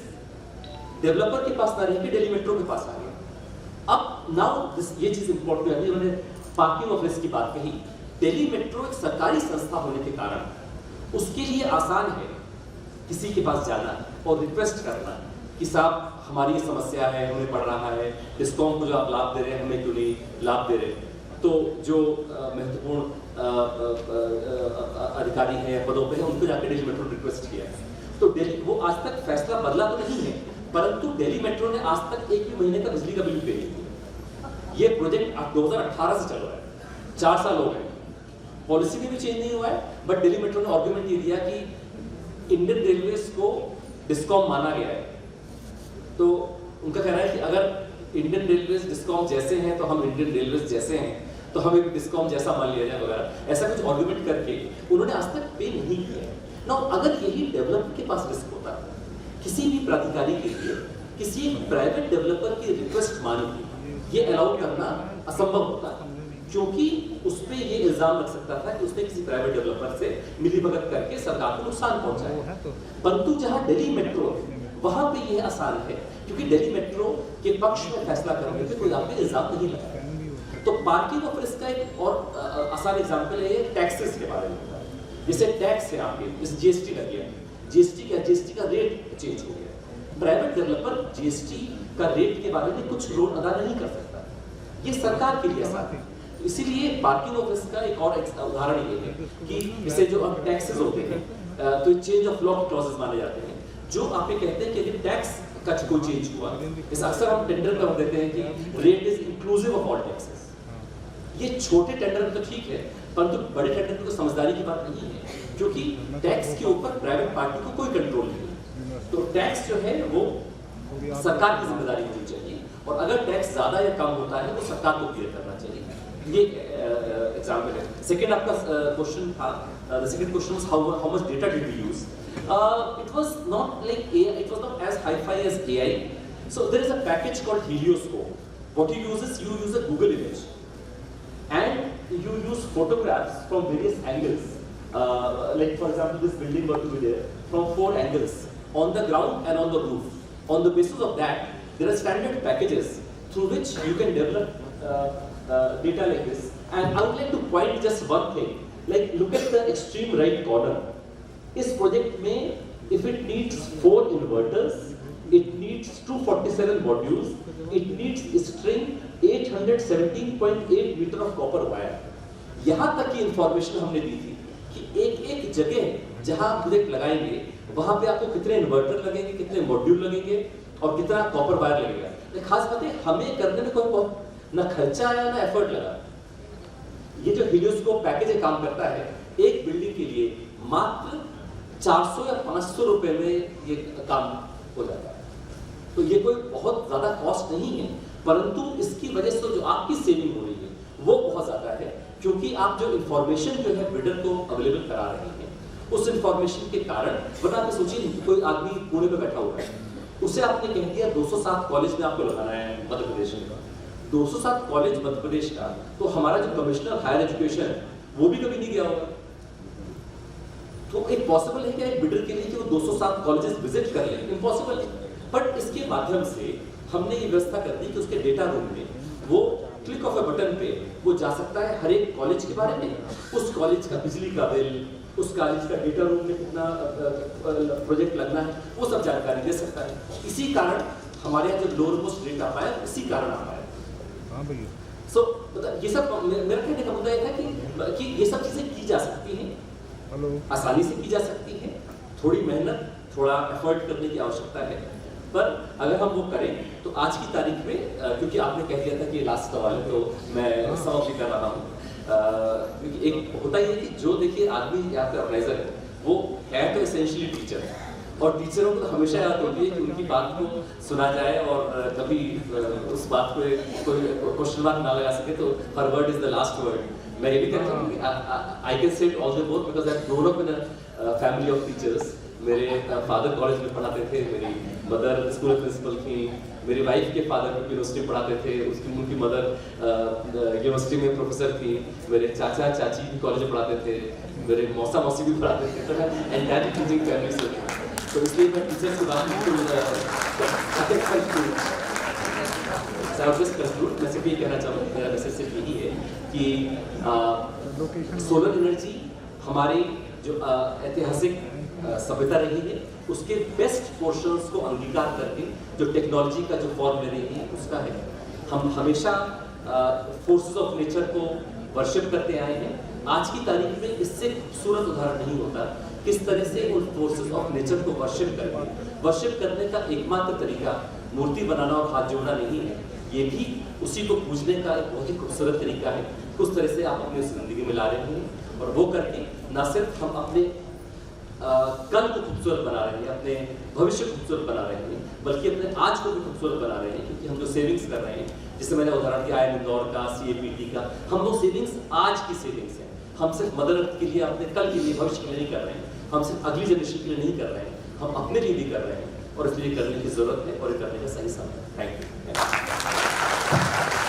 डेवलपर के पास ना रह के दिल्ली मेट्रो के पास आ गया। अब नाउ ये चीज इंपॉर्टेंट है, मैंने पार्किंग ऑफ रिस्क की बात कही। दिल्ली मेट्रो एक सरकारी संस्था होने के कारण उसके लिए आसान है किसी के पास जाना और रिक्वेस्ट करना कि साहब हमारी ये समस्या है, हमें पड़ रहा है, डिस्कॉम को जो आप लाभ दे रहे हैं हमें क्यों नहीं लाभ दे रहे। तो जो महत्वपूर्ण अधिकारी हैं, पदों पे हैं, उनको जाकर दिल्ली मेट्रो ने रिक्वेस्ट किया है। तो दिल्ली, वो आज तक फैसला बदला तो नहीं है, परंतु दिल्ली मेट्रो ने आज तक 1 भी महीने का बिजली का बिल पे नहीं किया। ये प्रोजेक्ट 2018 से चल रहा है, 4 साल हो गए, पॉलिसी में भी चेंज नहीं हुआ है। बट दिल्ली मेट्रो ने आर्गुमेंट ये दिया कि इंडियन रेलवेज को डिस्कॉम माना गया है, तो उनका कहना है कि अगर इंडियन रेलवेज डिस्कॉम जैसे हैं तो हम इंडियन रेलवेज जैसे हैं, तो हमें भी डिस्कॉम जैसा मान लिया जाए वगैरह, ऐसा कुछ आर्गुमेंट करके उन्होंने आज तक पे नहीं किया है। ना अगर यही डेवलपर के पास रिस्क होता, किसी भी प्राधिकारी के लिए किसी प्राइवेट डेवलपर की रिक्वेस्ट मानी थी, ये अलाउ करना असंभव होता, क्योंकि उस पर ये इल्जाम लग सकता था कि उसने किसी प्राइवेट डेवलपर से मिलीभगत करके सरकार को नुकसान पहुंचाया। परंतु जहां दिल्ली मेट्रो वहां पे ये आसान है, क्योंकि दिल्ली मेट्रो के पक्ष में फैसला करने पे कोई आप पे इल्जाम नहीं लगा। तो पार्किंग ऑफ रिस्क का एक और आसान एग्जांपल है टैक्सेस के बारे में। जैसे टैक्स है आपके, जैसे जीएसटी लग गया, जीएसटी का रेट चेंज हो गया। प्राइवेट डेवलपर जीएसटी का रेट के बारे में कुछ लोन अदा नहीं कर सकता, ये सरकार के लिए आसान है। इसीलिए पार्किंग ऑफ रिस्क का एक और उदाहरण ये है कि इसे जो अब टैक्सेस होते हैं, तो चेंज ऑफ लॉ क्लॉजेस माने जाते हैं, जो आप ये कहते हैं कि अगर टैक्स का कोई चेंज हुआ, जैसे अक्सर हम टेंडर में देते हैं कि rate is inclusive of all taxes. ये छोटे टेंडर में तो ठीक है, परंतु बड़े टेंडर में तो समझदारी की बात नहीं है, क्योंकि टैक्स के ऊपर प्राइवेट पार्टी को कोई कंट्रोल नहीं। तो टैक्स जो है वो सरकार की जिम्मेदारी होनी चाहिए, और अगर टैक्स ज्यादा या कम होता है तो सरकार को क्लियर करना चाहिए। ये एग्जांपल है। सेकंड आपका क्वेश्चन था, the second question was how much data did we use. It was not like AI, it was not as hi-fi as AI. So there is a package called Helioscope. What you use is you use a Google image and you use photographs from various angles. Like for example, this building were to be there from 4 angles, on the ground and on the roof. On the basis of that, there are standard packages through which you can develop data like this. And I would like to point just one thing. Like look at the extreme right corner. इस project में if it needs 4 inverters, it needs 247 modules, it needs string 817.8 metre of copper wire. यहाँ तक की information हमने दी थी कि एक जगह जहाँ आप प्रोजेक्ट लगाएंगे वहाँ पे आपको कितने इन्वर्टर लगेंगे, कितने मॉड्यूल लगेंगे और कितना कॉपर वायर लगेगा। खास बात है, हमें करने में कोई ना खर्चा आया ना एफर्ट लगा। ये जो हीलियोस्कोप पैकेज काम करता है, एक बिल्डिंग के लिए मात्र 400 या 500 रुपए में ये काम हो जाता है। तो ये कोई बहुत ज्यादा कॉस्ट नहीं है, परंतु इसकी वजह से जो आपकी सेविंग हो रही है वो बहुत ज्यादा है, क्योंकि आप जो इंफॉर्मेशन जो है बिल्डर को अवेलेबल करा रहे हैं, उस इंफॉर्मेशन के कारण। वरना आप सोचिए कोई आदमी पुणे पे बैठा हुआ है, उसे आपने कह दिया 207 कॉलेज में आपको लगाना है मध्य प्रदेश में, 207 कॉलेज मध्य प्रदेश का, तो हमारा जो कमिश्नर हायर एजुकेशन वो भी कभी नहीं गया होगा। तो एक पॉसिबल है क्या एक बिल्डर के लिए कि वो 207 कॉलेजेस विजिट कर लें? इम्पॉसिबल है। बट इसके माध्यम से हमने ये व्यवस्था कर दी कि उसके डेटा रूम में वो क्लिक ऑफ ए बटन पे वो जा सकता है हर एक कॉलेज के बारे में, उस कॉलेज का बिजली का बिल, उस कॉलेज का डेटा रूम में कितना प्रोजेक्ट लगना है, वो सब जानकारी दे सकता है। इसी कारण हमारे यहाँ जो लोअर मोस्ट रेट आ पाया, इसी कारण आ पाया। सो ये सब मेरा कहने का मुद्दा यह था कि ये सब चीजें की जा सकती हैं, आसानी से की जा सकती हैं, थोड़ी मेहनत, थोड़ा एफर्ट करने की आवश्यकता है, पर अगर हम वो करें तो आज की तारीख में, क्योंकि आपने कह दिया था कि लास्ट सवाल है तो मैं समाप्त कर रहा हूँ, क्योंकि एक होता ही है कि जो देखिए आदमी यहाँ पे ऑर्गेनाइजर है वो है तो एसेंशियली टीचर है, और टीचरों को तो हमेशा याद होती है कि उनकी बात को सुना जाए और कभी उस बात पे कोई क्वेश्चन मार्क ना लगा सके, तो हर word is the last word. मैं ये भी कहता हूँ I can say it all the more because I have grown up in a family of teachers. मेरे फादर कॉलेज में पढ़ाते थे, मेरी मदर स्कूल प्रिंसिपल थी, मेरी वाइफ के फादर यूनिवर्सिटी पढ़ाते थे, उनकी मदर यूनिवर्सिटी में प्रोफेसर थी, मेरे चाचा चाची भी कॉलेज में पढ़ाते थे, मेरे मौसा मौसी भी पढ़ाते थे, तो मैं एंटायर टीचिंग फैमिली से हूँ। तो इसलिए मैं टीचर की बात मैं सिर्फ ये कहना चाहूँगा, मेरा मैसेज सिर्फ यही है कि सोलर एनर्जी हमारी जो ऐतिहासिक सभ्यता रही है उसके बेस्ट पोर्शंस को अंगीकार करके जो टेक्नोलॉजी का जो फॉर्म ले रही है उसका है। हम हमेशा फोर्सेस ऑफ नेचर को वर्शिप करते आए हैं। आज की तारीख में इससे खूबसूरत उदाहरण नहीं होता किस तरह से उन फोर्सेस ऑफ नेचर को वर्शिप करने का एकमात्र तरीका मूर्ति बनाना और हाथ जोड़ना नहीं है, ये भी उसी को पूजने का एक बहुत ही खूबसूरत तरीका है। उस तरह से आप अपनी जिंदगी में ला रहे हैं और वो करके न सिर्फ हम अपने कल को खूबसूरत बना रहे हैं, अपने भविष्य को खूबसूरत बना रहे हैं, बल्कि अपने आज को भी खूबसूरत बना रहे हैं, क्योंकि हम जो सेविंग्स कर रहे हैं, जिससे मैंने उदाहरण दिया है इंदौर का, CAPT का, हम वो सेविंग्स आज की सेविंग्स हैं। हम सिर्फ मदर अर्थ के लिए, अपने कल के लिए, भविष्य के लिए नहीं कर रहे हैं, हम सिर्फ अगली जनरेशन के लिए नहीं कर रहे हैं, हम अपने लिए भी कर रहे हैं, और इसलिए करने की जरूरत है और ये करने का सही समय है।